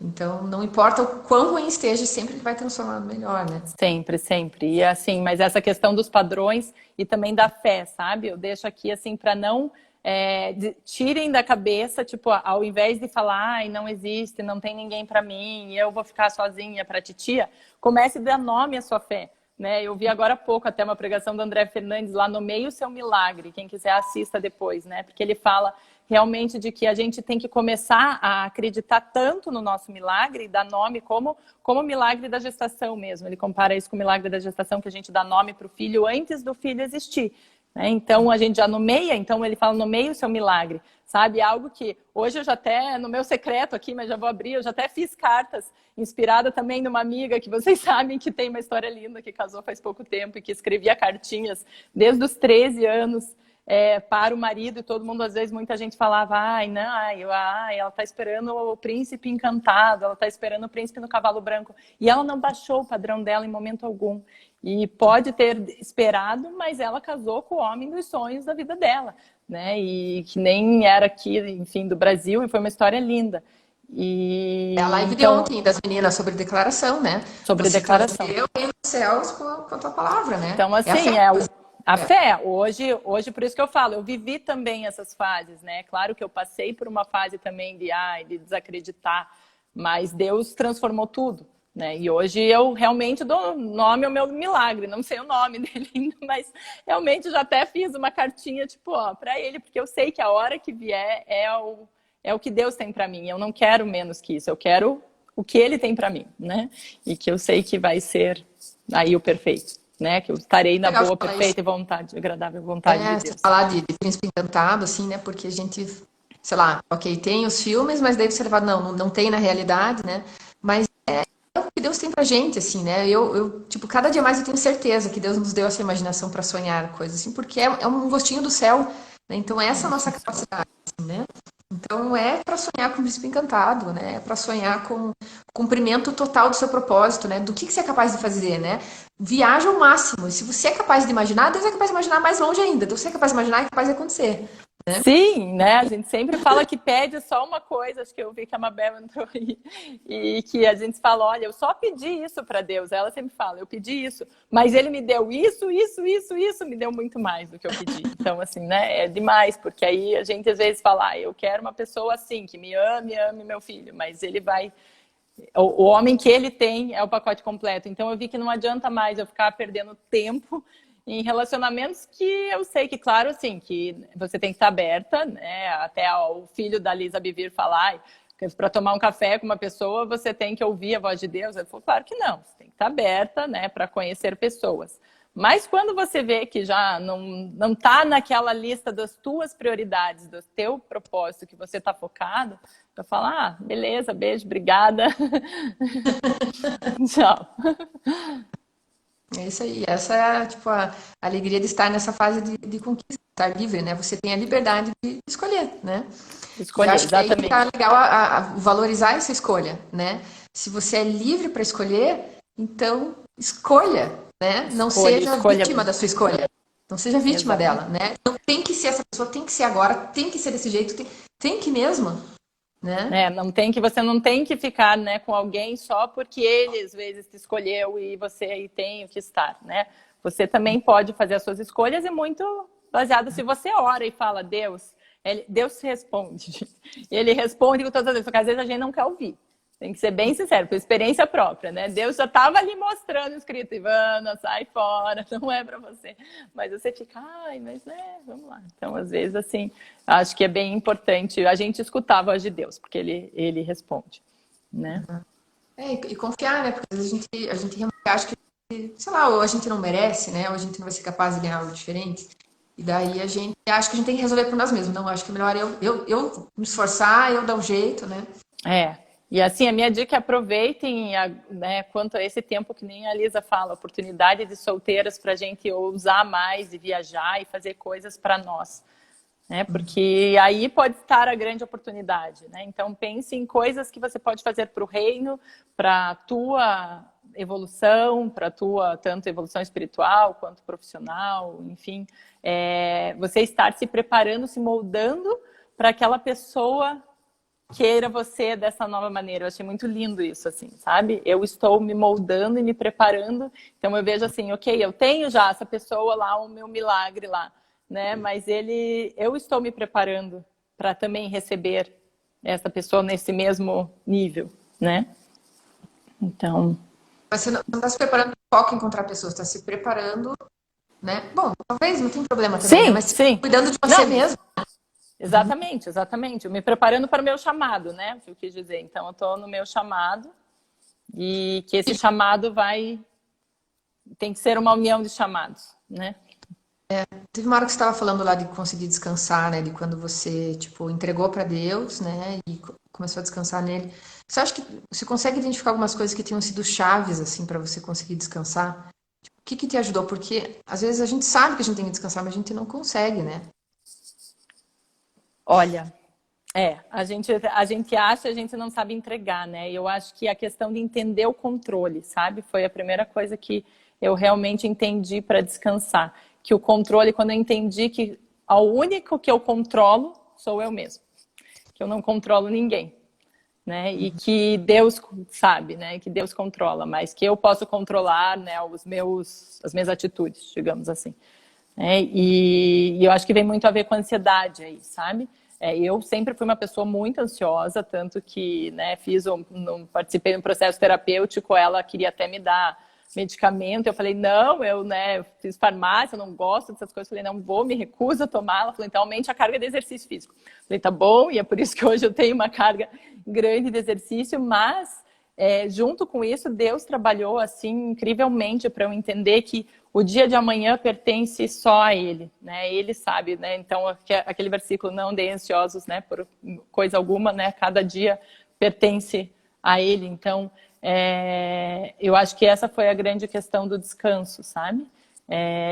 Então, não importa o quão ruim esteja, sempre ele vai transformar no melhor, né?
Sempre, sempre. E assim, mas essa questão dos padrões e também da fé, sabe? Eu deixo aqui assim para não tirem da cabeça, tipo, ao invés de falar, ai, não existe, não tem ninguém para mim, eu vou ficar sozinha para titia, comece a dar nome à sua fé. Né? Eu vi agora há pouco até uma pregação do André Fernandes lá, Nomeie o Seu Milagre, quem quiser assista depois, né? Porque ele fala realmente de que a gente tem que começar a acreditar tanto no nosso milagre e dar nome como o milagre da gestação mesmo. Ele compara isso com o milagre da gestação, que a gente dá nome para o filho antes do filho existir. Né? Então a gente já nomeia, então ele fala, nomeie o seu milagre. Sabe, algo que hoje eu já até, no meu secreto aqui, mas já vou abrir, eu já até fiz cartas, inspirada também numa amiga que vocês sabem que tem uma história linda, que casou faz pouco tempo e que escrevia cartinhas desde os 13 anos para o marido, e todo mundo, às vezes, muita gente falava, ai, não, ela tá esperando o príncipe encantado, ela tá esperando o príncipe no cavalo branco. E ela não baixou o padrão dela em momento algum. E pode ter esperado, mas ela casou com o homem dos sonhos da vida dela, né? E que nem era aqui, enfim, do Brasil, e foi uma história linda.
É a live de ontem das meninas sobre declaração, né?
Sobre
Você
declaração.
trazer o reino dos céus com a tua palavra, né?
Então, assim, a fé. Hoje, por isso que eu falo, eu vivi também essas fases, né? Claro que eu passei por uma fase também de desacreditar, mas Deus transformou tudo, né? E hoje eu realmente dou nome ao meu milagre, não sei o nome dele ainda, mas realmente já até fiz uma cartinha, tipo, para ele, porque eu sei que a hora que vier é o que Deus tem para mim. Eu não quero menos que isso, eu quero o que ele tem para mim, né? E que eu sei que vai ser aí o perfeito. Né? Que eu estarei na boa, perfeita e vontade, agradável vontade de Deus.
Falar de Príncipe Encantado, assim, né? Porque a gente, sei lá, ok, tem os filmes, mas daí você leva, não tem na realidade, né? Mas é o que Deus tem pra gente, assim, né? Tipo, cada dia mais eu tenho certeza que Deus nos deu essa imaginação para sonhar coisas assim, porque é um gostinho do céu, né? Então essa é a nossa capacidade, assim, né? Então é para sonhar com o príncipe encantado, né? É para sonhar com o cumprimento total do seu propósito, né? Do que você é capaz de fazer, né? Viaja ao máximo. E se você é capaz de imaginar, Deus é capaz de imaginar mais longe ainda. Deus é capaz de imaginar, é capaz de acontecer. Né?
Sim, né? A gente sempre fala que pede só uma coisa. Acho que eu vi que a Mabel entrou aí e que a gente fala, olha, eu só pedi isso para Deus. Ela sempre fala, eu pedi isso, mas ele me deu isso, me deu muito mais do que eu pedi. Então, assim, né? É demais, porque aí a gente às vezes fala, eu quero uma pessoa assim, que me ame meu filho, mas ele vai... O homem que ele tem é o pacote completo. Então eu vi que não adianta mais eu ficar perdendo tempo em relacionamentos que eu sei que, claro, assim, que você tem que estar aberta, né? Até o filho da Lisa Bivir falar, para tomar um café com uma pessoa, você tem que ouvir a voz de Deus. Eu falo, claro que não, você tem que estar aberta, né, para conhecer pessoas. Mas quando você vê que já não está naquela lista das tuas prioridades, do teu propósito, que você está focado, para falar, beleza, beijo, obrigada. Tchau.
É isso aí. Essa é tipo, a alegria de estar nessa fase de conquista, estar livre, né? Você tem a liberdade de escolher, né?
Escolher,
acho que
exatamente.
aí tá legal a valorizar essa escolha, né? Se você é livre para escolher, então escolha, né? Não seja vítima da sua escolha. Não seja vítima dela, né? Não tem que ser essa pessoa, tem que ser agora, tem que ser desse jeito, tem que mesmo, né?
Você não tem que ficar, né, com alguém só porque ele às vezes te escolheu e você aí tem que estar, né? Você também pode fazer as suas escolhas e muito baseado se você ora e fala Deus responde. Ele responde com todas as vezes, porque às vezes a gente não quer ouvir. Tem que ser bem sincero, por experiência própria, né? Deus já estava ali mostrando escrito, Ivana, sai fora, não é para você. Mas você fica, mas né, vamos lá. Então, às vezes, assim, acho que é bem importante a gente escutar a voz de Deus, porque ele responde, né?
E confiar, né? Porque às vezes a gente realmente acha que, sei lá, ou a gente não merece, né? Ou a gente não vai ser capaz de ganhar algo diferente. E daí a gente acha que a gente tem que resolver por nós mesmos. Não, acho que é melhor eu me esforçar, eu dar um jeito, né?
E assim, a minha dica é aproveitem, né, quanto a esse tempo que nem a Lisa fala, oportunidade de solteiras para a gente ousar mais e viajar e fazer coisas para nós, né? Porque aí pode estar a grande oportunidade, né? Então pense em coisas que você pode fazer para o reino, para a tua evolução, para a tua tanto evolução espiritual quanto profissional, enfim, você estar se preparando, se moldando para aquela pessoa queira você dessa nova maneira. Eu achei muito lindo isso, assim, sabe? Eu estou me moldando e me preparando, então eu vejo assim, ok, eu tenho já essa pessoa lá, o meu milagre lá, né? Mas eu estou me preparando para também receber essa pessoa nesse mesmo nível, né? Então...
Você não está se preparando para foco em encontrar pessoas, está se preparando, né? Bom, talvez não tem problema também,
sim,
né? Mas
sim.
Cuidando de você mesmo.
Exatamente, exatamente. Eu me preparando para o meu chamado, né? O que eu quis dizer. Então, eu estou no meu chamado e que esse chamado tem que ser uma união de chamados, né?
Teve uma hora que você estava falando lá de conseguir descansar, né? De quando você, tipo, entregou para Deus, né? E começou a descansar nele. Você acha que você consegue identificar algumas coisas que tenham sido chaves, assim, para você conseguir descansar? Tipo, o que te ajudou? Porque, às vezes, a gente sabe que a gente tem que descansar, mas a gente não consegue, né?
Olha, a gente acha, a gente não sabe entregar, né? Eu acho que a questão de entender o controle, sabe? Foi a primeira coisa que eu realmente entendi para descansar. Que o controle, quando eu entendi que o único que eu controlo sou eu mesmo. Que eu não controlo ninguém, né? E que Deus sabe, né? Que Deus controla, mas que eu posso controlar, né? As minhas atitudes, digamos assim. Né? E eu acho que vem muito a ver com a ansiedade aí, sabe? Eu sempre fui uma pessoa muito ansiosa, tanto que, né, participei de um processo terapêutico, ela queria até me dar medicamento, eu falei, não, né, fiz farmácia, eu não gosto dessas coisas, eu falei, não vou, me recuso a tomar, ela falou, então aumente a carga de exercício físico. Eu falei, tá bom, e é por isso que hoje eu tenho uma carga grande de exercício, mas junto com isso, Deus trabalhou assim incrivelmente para eu entender que o dia de amanhã pertence só a Ele, né? Ele sabe, né? Então aquele versículo, não deem ansiosos, né? Por coisa alguma, né? Cada dia pertence a Ele. Então, eu acho que essa foi a grande questão do descanso, sabe?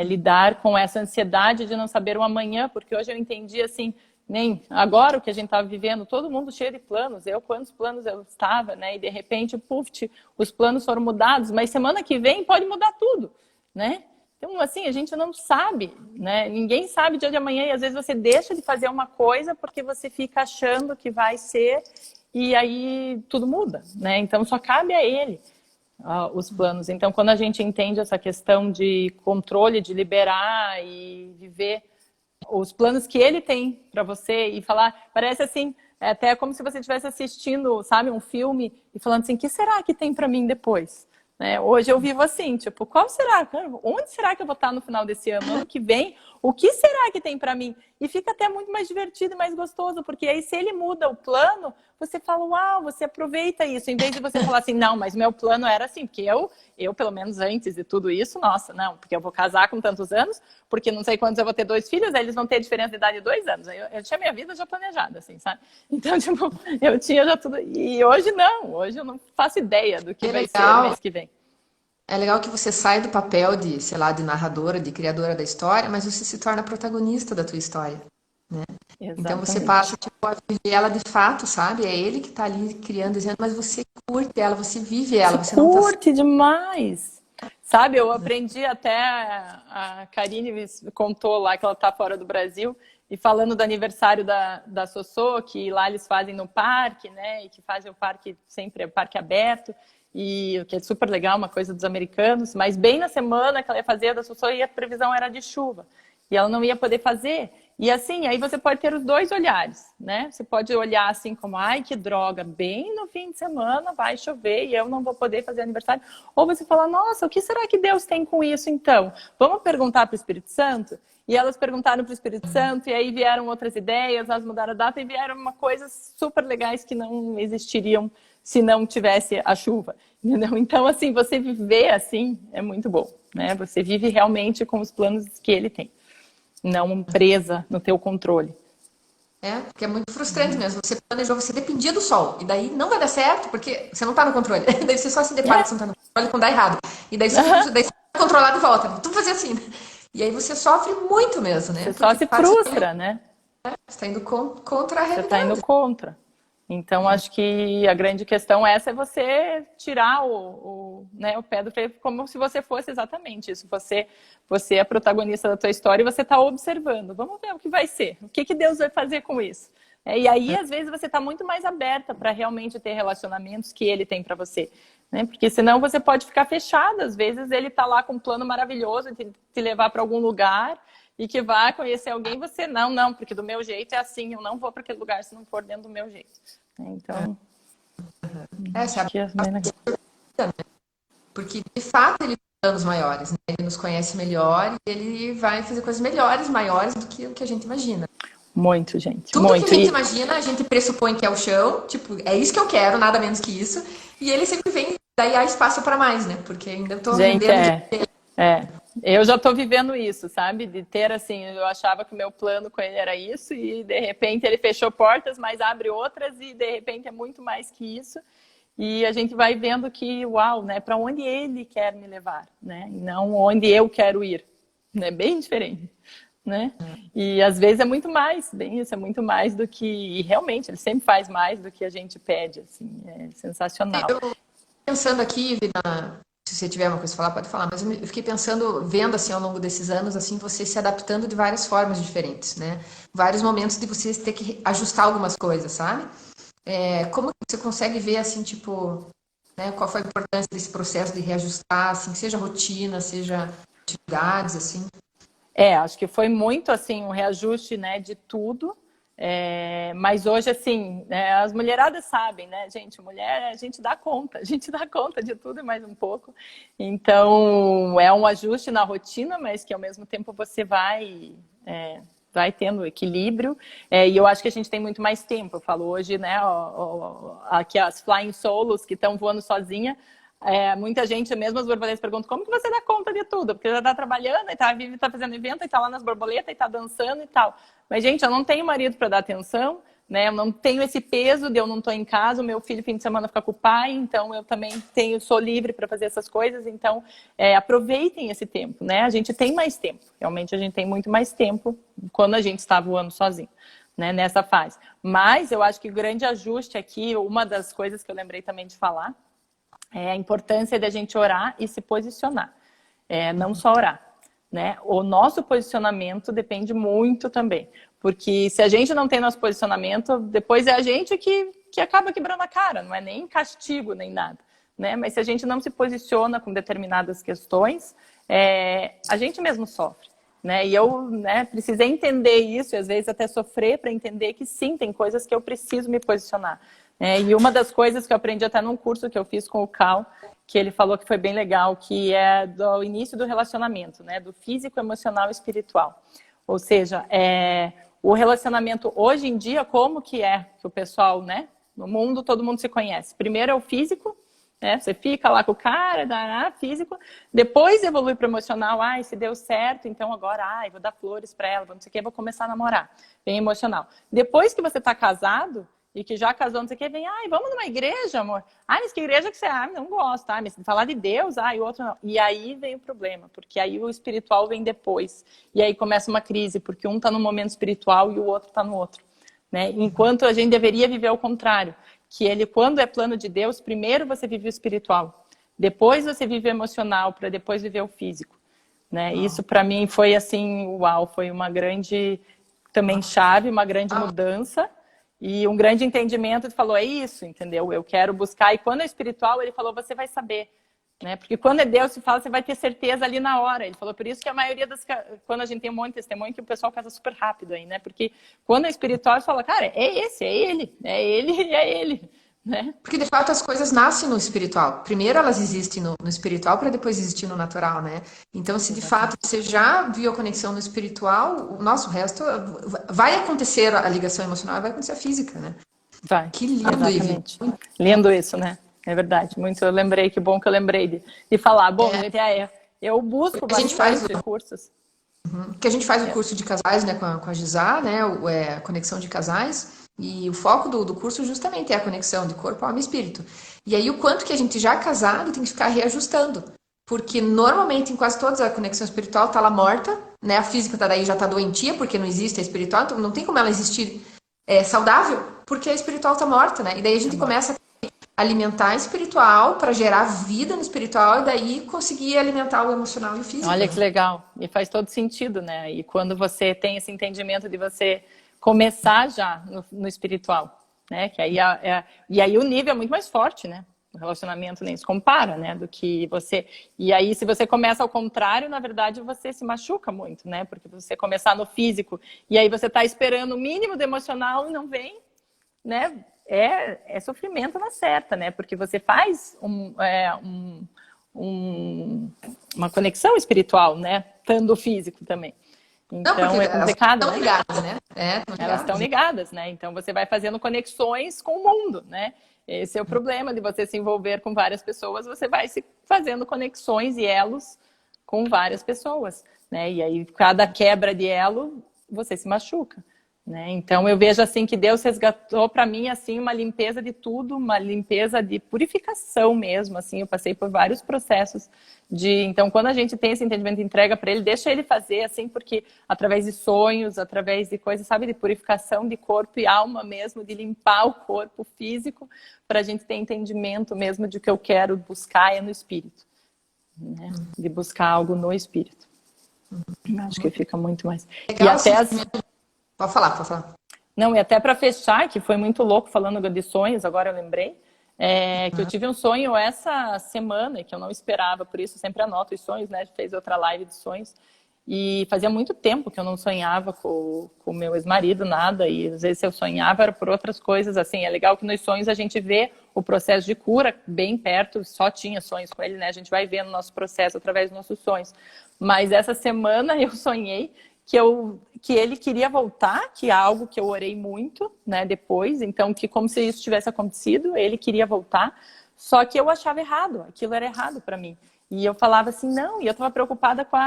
Lidar com essa ansiedade de não saber o amanhã, porque hoje eu entendi assim, nem agora o que a gente estava vivendo, todo mundo cheio de planos, quantos planos eu estava, né? E de repente, puf, os planos foram mudados, mas semana que vem pode mudar tudo, né? Então, assim, a gente não sabe, né? Ninguém sabe o dia de amanhã e às vezes você deixa de fazer uma coisa porque você fica achando que vai ser e aí tudo muda, né? Então, só cabe a ele os planos. Então, quando a gente entende essa questão de controle, de liberar e viver os planos que ele tem para você e falar, parece assim, até como se você estivesse assistindo, sabe, um filme e falando assim, o que será que tem para mim depois? Né? Hoje eu vivo assim, tipo, qual será? Onde será que eu vou estar no final desse ano que vem? O que será que tem para mim? E fica até muito mais divertido e mais gostoso, porque aí se ele muda o plano, você fala, uau, você aproveita isso, em vez de você falar assim, não, mas meu plano era assim, porque eu pelo menos antes de tudo isso, nossa, não, porque eu vou casar com tantos anos, porque não sei quantos eu vou ter 2 filhos, aí eles vão ter diferença de idade de 2 anos. Eu tinha minha vida já planejada, assim, sabe? Então, tipo, eu tinha já tudo. E hoje não, hoje eu não faço ideia do que vai ser no mês que vem.
É legal que você sai do papel de, sei lá, de narradora, de criadora da história, mas você se torna protagonista da tua história, né? Então você
Exatamente.
passa tipo, a viver ela de fato, sabe? É ele que tá ali criando, dizendo, mas você curte ela, você vive ela,
Se
você não tá só.
curte demais. Sabe, eu aprendi até, a Karine me contou lá que ela tá fora do Brasil, e falando do aniversário da Sossô, que lá eles fazem no parque, né, e que fazem o parque sempre, parque aberto, e o que é super legal, uma coisa dos americanos, mas bem na semana que ela ia fazer a da Sossô, e a previsão era de chuva, e ela não ia poder fazer. E assim, aí você pode ter os dois olhares, né? Você pode olhar assim como, ai, que droga, bem no fim de semana vai chover e eu não vou poder fazer aniversário. Ou você fala, nossa, o que será que Deus tem com isso então? Vamos perguntar para o Espírito Santo? E elas perguntaram para o Espírito Santo e aí vieram outras ideias, elas mudaram a data e vieram uma coisas super legais que não existiriam se não tivesse a chuva, entendeu? Então, assim, você viver assim é muito bom, né? Você vive realmente com os planos que ele tem, não presa no teu controle.
É, porque é muito frustrante mesmo. Você planejou, você dependia do sol, e daí não vai dar certo porque você não tá no controle. Daí você só se depara que você não tá no controle quando dá errado. E daí você fica daí você tá controlado de volta. Tudo fazer assim, né? E aí você sofre muito mesmo, né?
Você só
Porque
se
você
frustra, né?
está indo contra a
Você está indo
realidade.
contra. Então, acho que a grande questão essa é você tirar né, o pé do freio, como se você fosse exatamente isso. Você é protagonista da tua história e você está observando. Vamos ver o que vai ser. O que Deus vai fazer com isso? E aí, às vezes, você está muito mais aberta para realmente ter relacionamentos que ele tem para você. Né? Porque senão você pode ficar fechada. Às vezes ele está lá com um plano maravilhoso de te levar para algum lugar e que vai conhecer alguém, você não, porque do meu jeito é assim, eu não vou para aquele lugar se não for dentro do meu jeito. Então,
Essa é
acho que é bem legal.
porque de fato ele tem planos maiores, né? Ele nos conhece melhor e ele vai fazer coisas melhores, maiores do que o que a gente imagina.
Muito, gente,
Tudo que a
muito.
gente
E,
imagina, a gente pressupõe que é o chão, tipo, é isso que eu quero, nada menos que isso. E ele sempre vem, daí há espaço para mais, né? Porque ainda estou
gente,
rendendo de.
eu já estou vivendo isso, sabe? De ter assim, eu achava que o meu plano com ele era isso e de repente ele fechou portas, mas abre outras e de repente é muito mais que isso. E a gente vai vendo que, uau, né? Para onde ele quer me levar, né? E não onde eu quero ir, né? Bem diferente. né? E às vezes é muito mais, bem isso, é muito mais do que... E realmente, ele sempre faz mais do que a gente pede, assim, é sensacional.
Eu pensando aqui, Vina, se você tiver uma coisa a falar, pode falar, mas eu fiquei pensando, vendo assim ao longo desses anos, assim, você se adaptando de várias formas diferentes, né? Vários momentos de você ter que ajustar algumas coisas, sabe? Como que você consegue ver, assim, tipo, né, qual foi a importância desse processo de reajustar, assim, seja rotina, seja atividades, assim?
Acho que foi muito, assim, um reajuste, né, de tudo. Mas hoje, assim, né, as mulheradas sabem, né, gente, mulher, a gente dá conta, a gente dá conta de tudo e mais um pouco. Então, é um ajuste na rotina, mas que ao mesmo tempo você vai tendo equilíbrio, e eu acho que a gente tem muito mais tempo. Eu falo hoje, né, aqui as flying solos que estão voando sozinha, muita gente, mesmo as borboletas, perguntam como que você dá conta de tudo? Porque já está trabalhando, e tá fazendo evento, e está lá nas borboletas, e está dançando e tal. Mas, gente, eu não tenho marido para dar atenção, né? Eu não tenho esse peso de eu não estou em casa, o meu filho fim de semana fica com o pai, então eu também sou livre para fazer essas coisas, então aproveitem esse tempo, né? A gente tem mais tempo, realmente a gente tem muito mais tempo quando a gente está voando sozinho, né? Nessa fase. Mas eu acho que o grande ajuste aqui, uma das coisas que eu lembrei também de falar, é a importância da gente orar e se posicionar, não só orar. Né? O nosso posicionamento depende muito também, porque se a gente não tem nosso posicionamento, depois é a gente que acaba quebrando a cara, não é nem castigo nem nada, né? Mas se a gente não se posiciona com determinadas questões, a gente mesmo sofre, né? E eu, né, precisei entender isso e às vezes até sofrer para entender que sim, tem coisas que eu preciso me posicionar. E uma das coisas que eu aprendi até num curso que eu fiz com o Cal, que ele falou que foi bem legal, que é do início do relacionamento, né? Do físico, emocional e espiritual. Ou seja, o relacionamento hoje em dia, como que o pessoal, né? No mundo, todo mundo se conhece. Primeiro é o físico, né? Você fica lá com o cara, físico. Depois evolui para o emocional. Se deu certo, então agora, vou dar flores para ela, não sei o que, vou começar a namorar. Bem emocional. Depois que você está casado, e que já casou, não sei o que, vem, vamos numa igreja, amor. Mas que igreja que você não gosto, mas falar de Deus, e outro não. E aí vem o problema, porque aí o espiritual vem depois. E aí começa uma crise, porque um está no momento espiritual e o outro está no outro. Né? Enquanto a gente deveria viver ao contrário, que ele, quando é plano de Deus, primeiro você vive o espiritual, depois você vive o emocional, para depois viver o físico. Né? Isso para mim foi assim, uau, foi uma grande também chave, uma grande mudança. E um grande entendimento, ele falou, é isso, entendeu? Eu quero buscar. E quando é espiritual, ele falou, você vai saber. Né? Porque quando é Deus, se fala, você vai ter certeza ali na hora. Ele falou, por isso que a maioria quando a gente tem um monte de testemunho, que o pessoal casa super rápido aí, né? Porque quando é espiritual, você fala, cara, é ele e é ele. Né?
Porque de fato as coisas nascem no espiritual. Primeiro elas existem no espiritual para depois existir no natural, né? Então, se de fato você já viu a conexão no espiritual, o nosso resto vai acontecer a ligação emocional, vai acontecer a física, né?
Vai.
Que lindo,
exatamente. Lindo isso, né? É verdade. Muito eu lembrei, que bom que eu lembrei de falar. Bom, eu busco bastante recursos.
Que a gente faz o curso de casais, né, com a Gisá, né, a conexão de casais. E o foco do curso justamente é a conexão de corpo, alma e espírito. E aí o quanto que a gente já casado tem que ficar reajustando. Porque normalmente em quase todas a conexão espiritual tá lá morta, né? A física tá daí já tá doentia, porque não existe a espiritual, então não tem como ela existir saudável, porque a espiritual tá morta, né? E daí a gente começa a alimentar a espiritual para gerar vida no espiritual e daí conseguir alimentar o emocional e o físico.
Olha que legal. E faz todo sentido, né? E quando você tem esse entendimento de você começar já no espiritual, né? Que aí e aí o nível é muito mais forte, né? O relacionamento nem se compara, né? Do que você... E aí, se você começa ao contrário, na verdade, você se machuca muito, né? Porque você começar no físico e aí você tá esperando o mínimo do emocional e não vem, né? É sofrimento na certa, né? Porque você faz uma conexão espiritual, né? Estando físico também. Então,
não,
é complicado,
elas estão ligadas, né?
Elas estão ligadas, né? Então, você vai fazendo conexões com o mundo, né? Esse é o problema de você se envolver com várias pessoas, você vai se fazendo conexões e elos com várias pessoas, né? E aí, cada quebra de elo, você se machuca, né? Então eu vejo assim que Deus resgatou para mim assim uma limpeza de tudo, uma limpeza de purificação mesmo, assim. Eu passei por vários processos então quando a gente tem esse entendimento, entrega para ele, deixa ele fazer assim, porque através de sonhos, através de coisas, sabe, de purificação de corpo e alma mesmo, de limpar o corpo físico, para a gente ter entendimento mesmo de que eu quero buscar é no espírito, né? De buscar algo no espírito. Acho que fica muito mais.
Legal,
e até
Pode falar, pode falar.
Não, e até para fechar, que foi muito louco falando de sonhos, agora eu lembrei, que eu tive um sonho essa semana, que eu não esperava, por isso eu sempre anoto os sonhos, né? Fez outra live de sonhos, e fazia muito tempo que eu não sonhava com o meu ex-marido, nada, e às vezes eu sonhava era por outras coisas, assim. É legal que nos sonhos a gente vê o processo de cura bem perto, só tinha sonhos com ele, né? A gente vai vendo o nosso processo através dos nossos sonhos. Mas essa semana eu sonhei que ele queria voltar, que é algo que eu orei muito, né, depois, então que como se isso tivesse acontecido, ele queria voltar, só que eu achava errado, aquilo era errado para mim. E eu falava assim, não, e eu estava preocupada com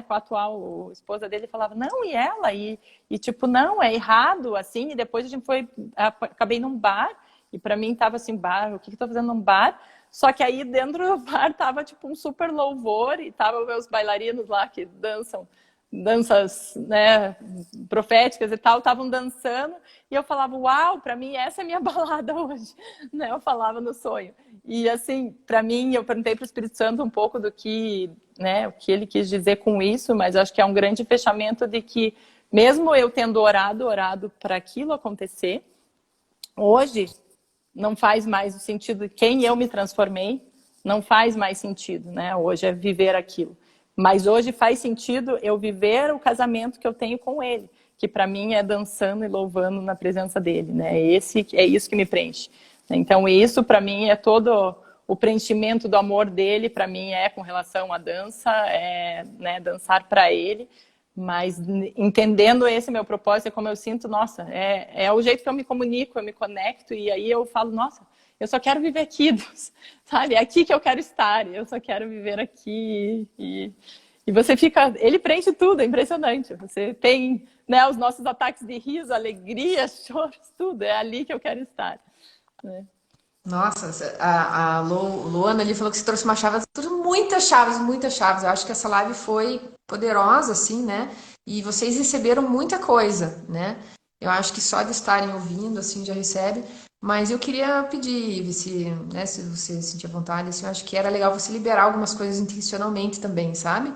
com a atual esposa dele, falava, não, e ela? E tipo, não, é errado, assim, e depois a gente acabei num bar, e para mim tava assim, bar, o que eu tô fazendo num bar? Só que aí dentro do bar tava tipo um super louvor, e tava meus bailarinos lá que danças, né, proféticas e tal, estavam dançando, e eu falava, uau, para mim essa é a minha balada hoje, né? Eu falava no sonho. E assim, para mim, eu perguntei para o Espírito Santo um pouco do que, né, o que ele quis dizer com isso, mas acho que é um grande fechamento de que, mesmo eu tendo orado para aquilo acontecer, hoje não faz mais o sentido de quem eu me transformei, não faz mais sentido, né? Hoje é viver aquilo. Mas hoje faz sentido eu viver o casamento que eu tenho com ele, que para mim é dançando e louvando na presença dele, né? É isso que me preenche. Então isso para mim é todo o preenchimento do amor dele, para mim é com relação à dança, né, dançar para ele, mas entendendo esse meu propósito, como eu sinto, nossa, é o jeito que eu me comunico, eu me conecto, e aí eu falo, nossa, eu só quero viver aqui, Deus, sabe? É aqui que eu quero estar, eu só quero viver aqui. E você fica... Ele preenche tudo, é impressionante. Você tem, né, os nossos ataques de riso, alegria, choros, tudo. É ali que eu quero estar, né?
Nossa, a Luana ali falou que você trouxe uma chave, muitas chaves, muitas chaves. Eu acho que essa live foi poderosa, assim, né? E vocês receberam muita coisa, né? Eu acho que só de estarem ouvindo, assim, já recebe. Mas eu queria pedir, né, se você sentir à vontade, assim, eu acho que era legal você liberar algumas coisas intencionalmente também, sabe?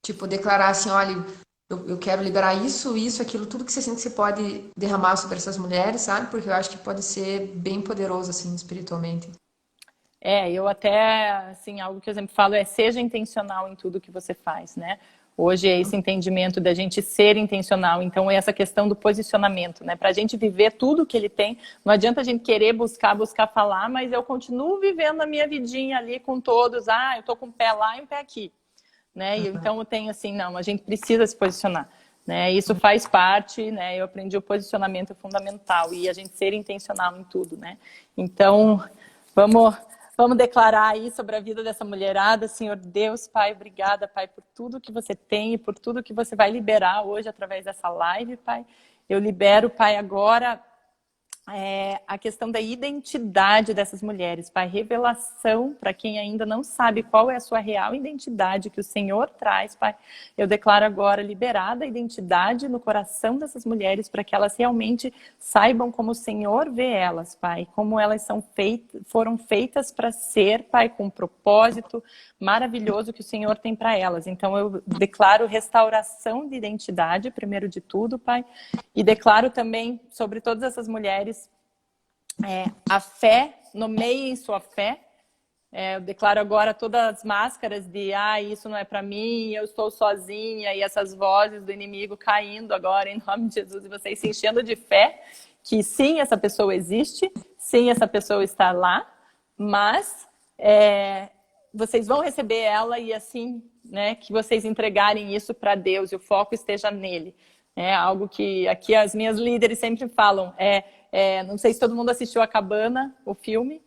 Tipo, declarar assim, olha, eu quero liberar isso, aquilo, tudo que você sente que você pode derramar sobre essas mulheres, sabe? Porque eu acho que pode ser bem poderoso, assim, espiritualmente.
Eu até, assim, algo que eu sempre falo seja intencional em tudo que você faz, né? Hoje é esse entendimento da gente ser intencional, então é essa questão do posicionamento, né? Pra gente viver tudo que ele tem, não adianta a gente querer buscar falar, mas eu continuo vivendo a minha vidinha ali com todos, eu tô com um pé lá e um pé aqui, né? E então eu tenho assim, não, a gente precisa se posicionar, né? Isso faz parte, né? Eu aprendi o posicionamento fundamental e a gente ser intencional em tudo, né? Então, vamos declarar aí sobre a vida dessa mulherada. Senhor Deus, Pai, obrigada, Pai, por tudo que você tem e por tudo que você vai liberar hoje através dessa live, Pai. Eu libero, Pai, agora a questão da identidade dessas mulheres, Pai, revelação para quem ainda não sabe qual é a sua real identidade que o Senhor traz, Pai. Eu declaro agora liberada a identidade no coração dessas mulheres para que elas realmente saibam como o Senhor vê elas, Pai, como elas foram feitas para ser, Pai, com um propósito maravilhoso que o Senhor tem para elas. Então eu declaro restauração de identidade, primeiro de tudo, Pai, e declaro também sobre todas essas mulheres a fé, nomeiem sua fé. Eu declaro agora todas as máscaras de isso não é para mim, eu estou sozinha, e essas vozes do inimigo caindo agora em nome de Jesus, e vocês se enchendo de fé, que sim, essa pessoa existe, sim, essa pessoa está lá, mas vocês vão receber ela, e assim, né, que vocês entregarem isso para Deus e o foco esteja nele. É algo que aqui as minhas líderes sempre falam. Não sei se todo mundo assistiu A Cabana, o filme.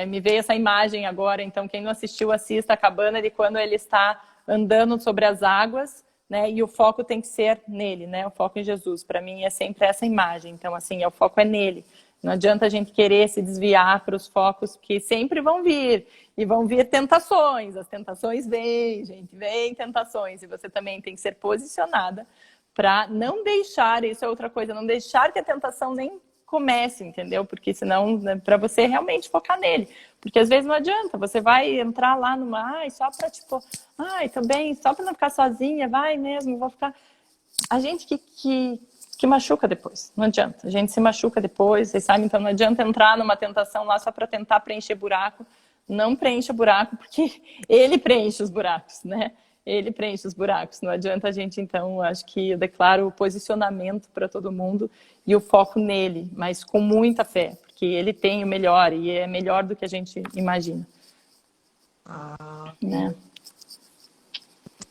Me veio essa imagem agora, então quem não assistiu, assista A Cabana, de quando ele está andando sobre as águas, né? E o foco tem que ser nele, né? O foco em Jesus. Para mim é sempre essa imagem. Então, assim, o foco é nele. Não adianta a gente querer se desviar para os focos que sempre vão vir. E vão vir tentações. As tentações vêm, gente. Vêm tentações. E você também tem que ser posicionada para não deixar, isso é outra coisa, não deixar que a tentação nem comece, entendeu? Porque senão, né, para você realmente focar nele. Porque às vezes não adianta, você vai entrar lá numa, só para tipo, tô bem, só para não ficar sozinha, vai mesmo, vou ficar. A gente que machuca depois, não adianta. A gente se machuca depois, vocês sabem, então não adianta entrar numa tentação lá só para tentar preencher buraco. Não preencha buraco, porque ele preenche os buracos, né? Ele preenche os buracos. Não adianta a gente, então, acho que eu declaro o posicionamento para todo mundo e o foco nele, mas com muita fé, porque ele tem o melhor e é melhor do que a gente imagina. Né?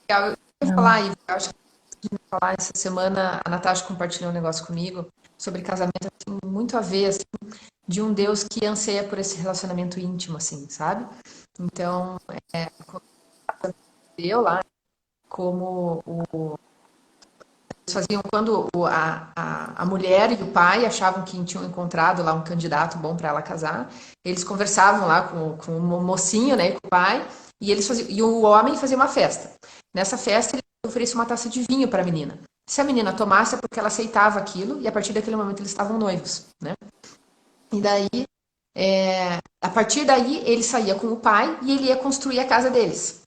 Eu vou falar aí, eu acho que falar essa semana, a Natasha compartilhou um negócio comigo sobre casamento, assim, muito a ver, assim, de um Deus que anseia por esse relacionamento íntimo, assim, sabe? Então, eu lá, como eles faziam quando a mulher e o pai achavam que tinham encontrado lá um candidato bom para ela casar, eles conversavam lá com o mocinho, né, e com o pai, e eles faziam, e o homem fazia uma festa. Nessa festa ele oferecia uma taça de vinho para a menina. Se a menina tomasse é porque ela aceitava aquilo e a partir daquele momento eles estavam noivos, né? E daí, a partir daí ele saía com o pai e ele ia construir a casa deles.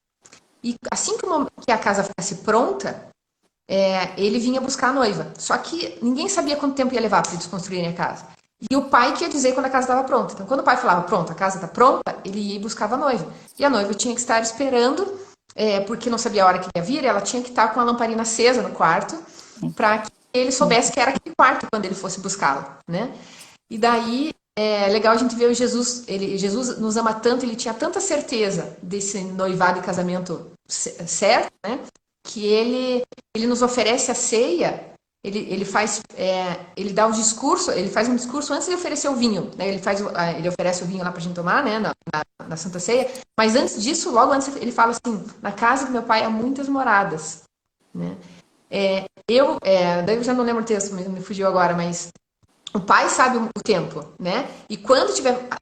E assim que a casa ficasse pronta, ele vinha buscar a noiva. Só que ninguém sabia quanto tempo ia levar para eles construírem a casa. E o pai que ia dizer quando a casa estava pronta. Então, quando o pai falava, pronto, a casa está pronta, ele ia e buscava a noiva. E a noiva tinha que estar esperando, porque não sabia a hora que ia vir, ela tinha que estar com a lamparina acesa no quarto, para que ele soubesse que era aquele quarto quando ele fosse buscá-la, né? E daí, é legal a gente ver o Jesus, Jesus nos ama tanto, ele tinha tanta certeza desse noivado e casamento certo, né? Que ele nos oferece a ceia, ele dá o discurso, ele faz um discurso antes de oferecer o vinho, né? Ele oferece o vinho lá pra gente tomar, né? Na Santa Ceia, mas antes disso, logo antes, ele fala assim, na casa do meu pai há muitas moradas, né? Daí eu já não lembro o texto, me fugiu agora, mas o pai sabe o tempo, né? E quando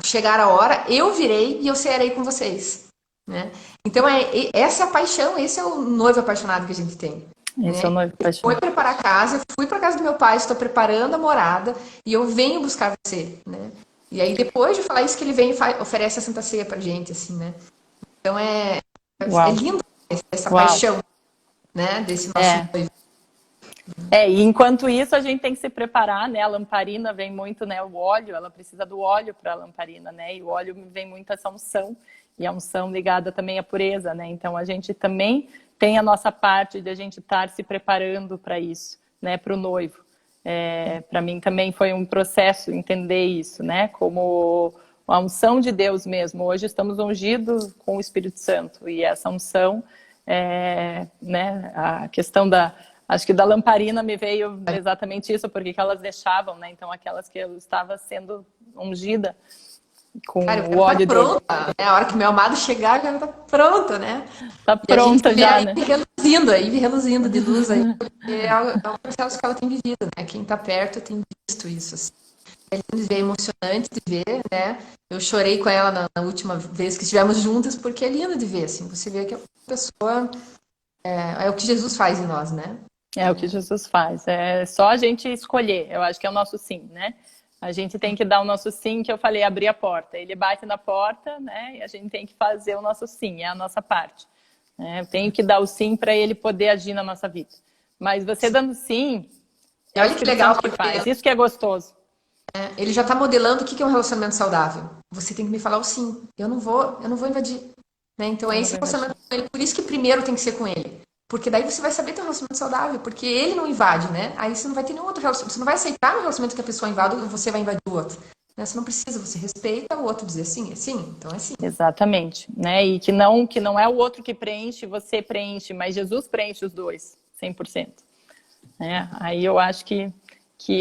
chegar a hora, eu virei e eu cearei com vocês, né? Então, essa é a paixão, esse é o noivo apaixonado que a gente tem.
Esse é o noivo apaixonado.
Foi preparar a casa, eu fui para casa do meu pai, estou preparando a morada e eu venho buscar você, né? E aí, depois de falar isso, que ele vem e oferece a Santa Ceia pra gente, assim, né? Então, é lindo essa paixão, né? Desse nosso noivo.
E enquanto isso a gente tem que se preparar, né? A lamparina vem muito, né? O óleo, ela precisa do óleo para a lamparina, né? E o óleo vem muito essa unção, e a unção ligada também à pureza, né? Então a gente também tem a nossa parte de a gente estar se preparando para isso, né? Para o noivo. Para mim também foi um processo entender isso, né? Como a unção de Deus mesmo. Hoje estamos ungidos com o Espírito Santo, e essa unção, né? A questão acho que da lamparina me veio exatamente isso, porque elas deixavam, né? Então, aquelas que eu estava sendo ungida com o óleo dele.
Pronta, né? A hora que meu amado chegar, já tá pronta, né?
Tá pronta já, né?
Reluzindo de luz aí, porque é um processo que ela tem vivido, né? Quem tá perto tem visto isso, assim. É lindo de ver, emocionante de ver, né? Eu chorei com ela na última vez que estivemos juntas, porque é lindo de ver, assim. Você vê que a pessoa é o que Jesus faz em nós, né?
É o que Jesus faz. É só a gente escolher. Eu acho que é o nosso sim, né? A gente tem que dar o nosso sim, que eu falei, abrir a porta. Ele bate na porta, né? E a gente tem que fazer o nosso sim, é a nossa parte. Eu tenho que dar o sim para ele poder agir na nossa vida. Mas você dando sim,
olha que legal
que faz. Isso que é gostoso.
Ele já está modelando o que é um relacionamento saudável. Você tem que me falar o sim. Eu não vou invadir. Né? Então é esse relacionamento com ele. Por isso que primeiro tem que ser com ele. Porque daí você vai saber ter um relacionamento saudável, porque ele não invade, né? Aí você não vai ter nenhum outro relacionamento. Você não vai aceitar um relacionamento que a pessoa invade ou você vai invadir o outro. Né? Você não precisa, você respeita o outro, dizer sim, é sim, então é sim.
Exatamente, né? E que não é o outro que preenche, você preenche, mas Jesus preenche os dois, 100%. Aí eu acho que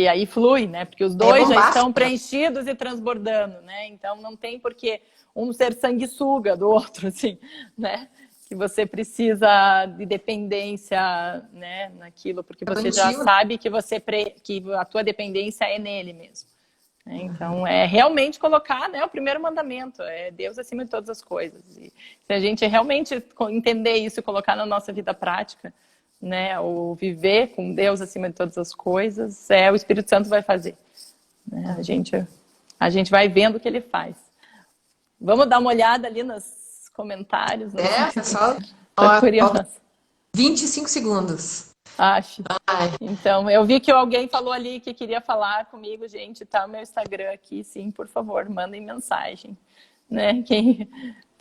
aí flui, né? Porque os dois já estão preenchidos e transbordando, né? Então não tem por que um ser sanguessuga do outro, assim, né? que você precisa de dependência, né, naquilo, porque você já sabe que que a tua dependência é nele mesmo. Então, é realmente colocar, né, o primeiro mandamento, é Deus acima de todas as coisas. E se a gente realmente entender isso e colocar na nossa vida prática, né, o viver com Deus acima de todas as coisas, o Espírito Santo vai fazer. Né? A gente vai vendo o que ele faz. Vamos dar uma olhada ali nos comentários.
Só
Tô curiosa.
25 segundos.
Acho. Então, eu vi que alguém falou ali que queria falar comigo, gente, tá o meu Instagram aqui, sim, por favor, mandem mensagem, né? Quem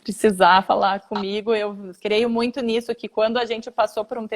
precisar falar comigo, eu creio muito nisso, que quando a gente passou por um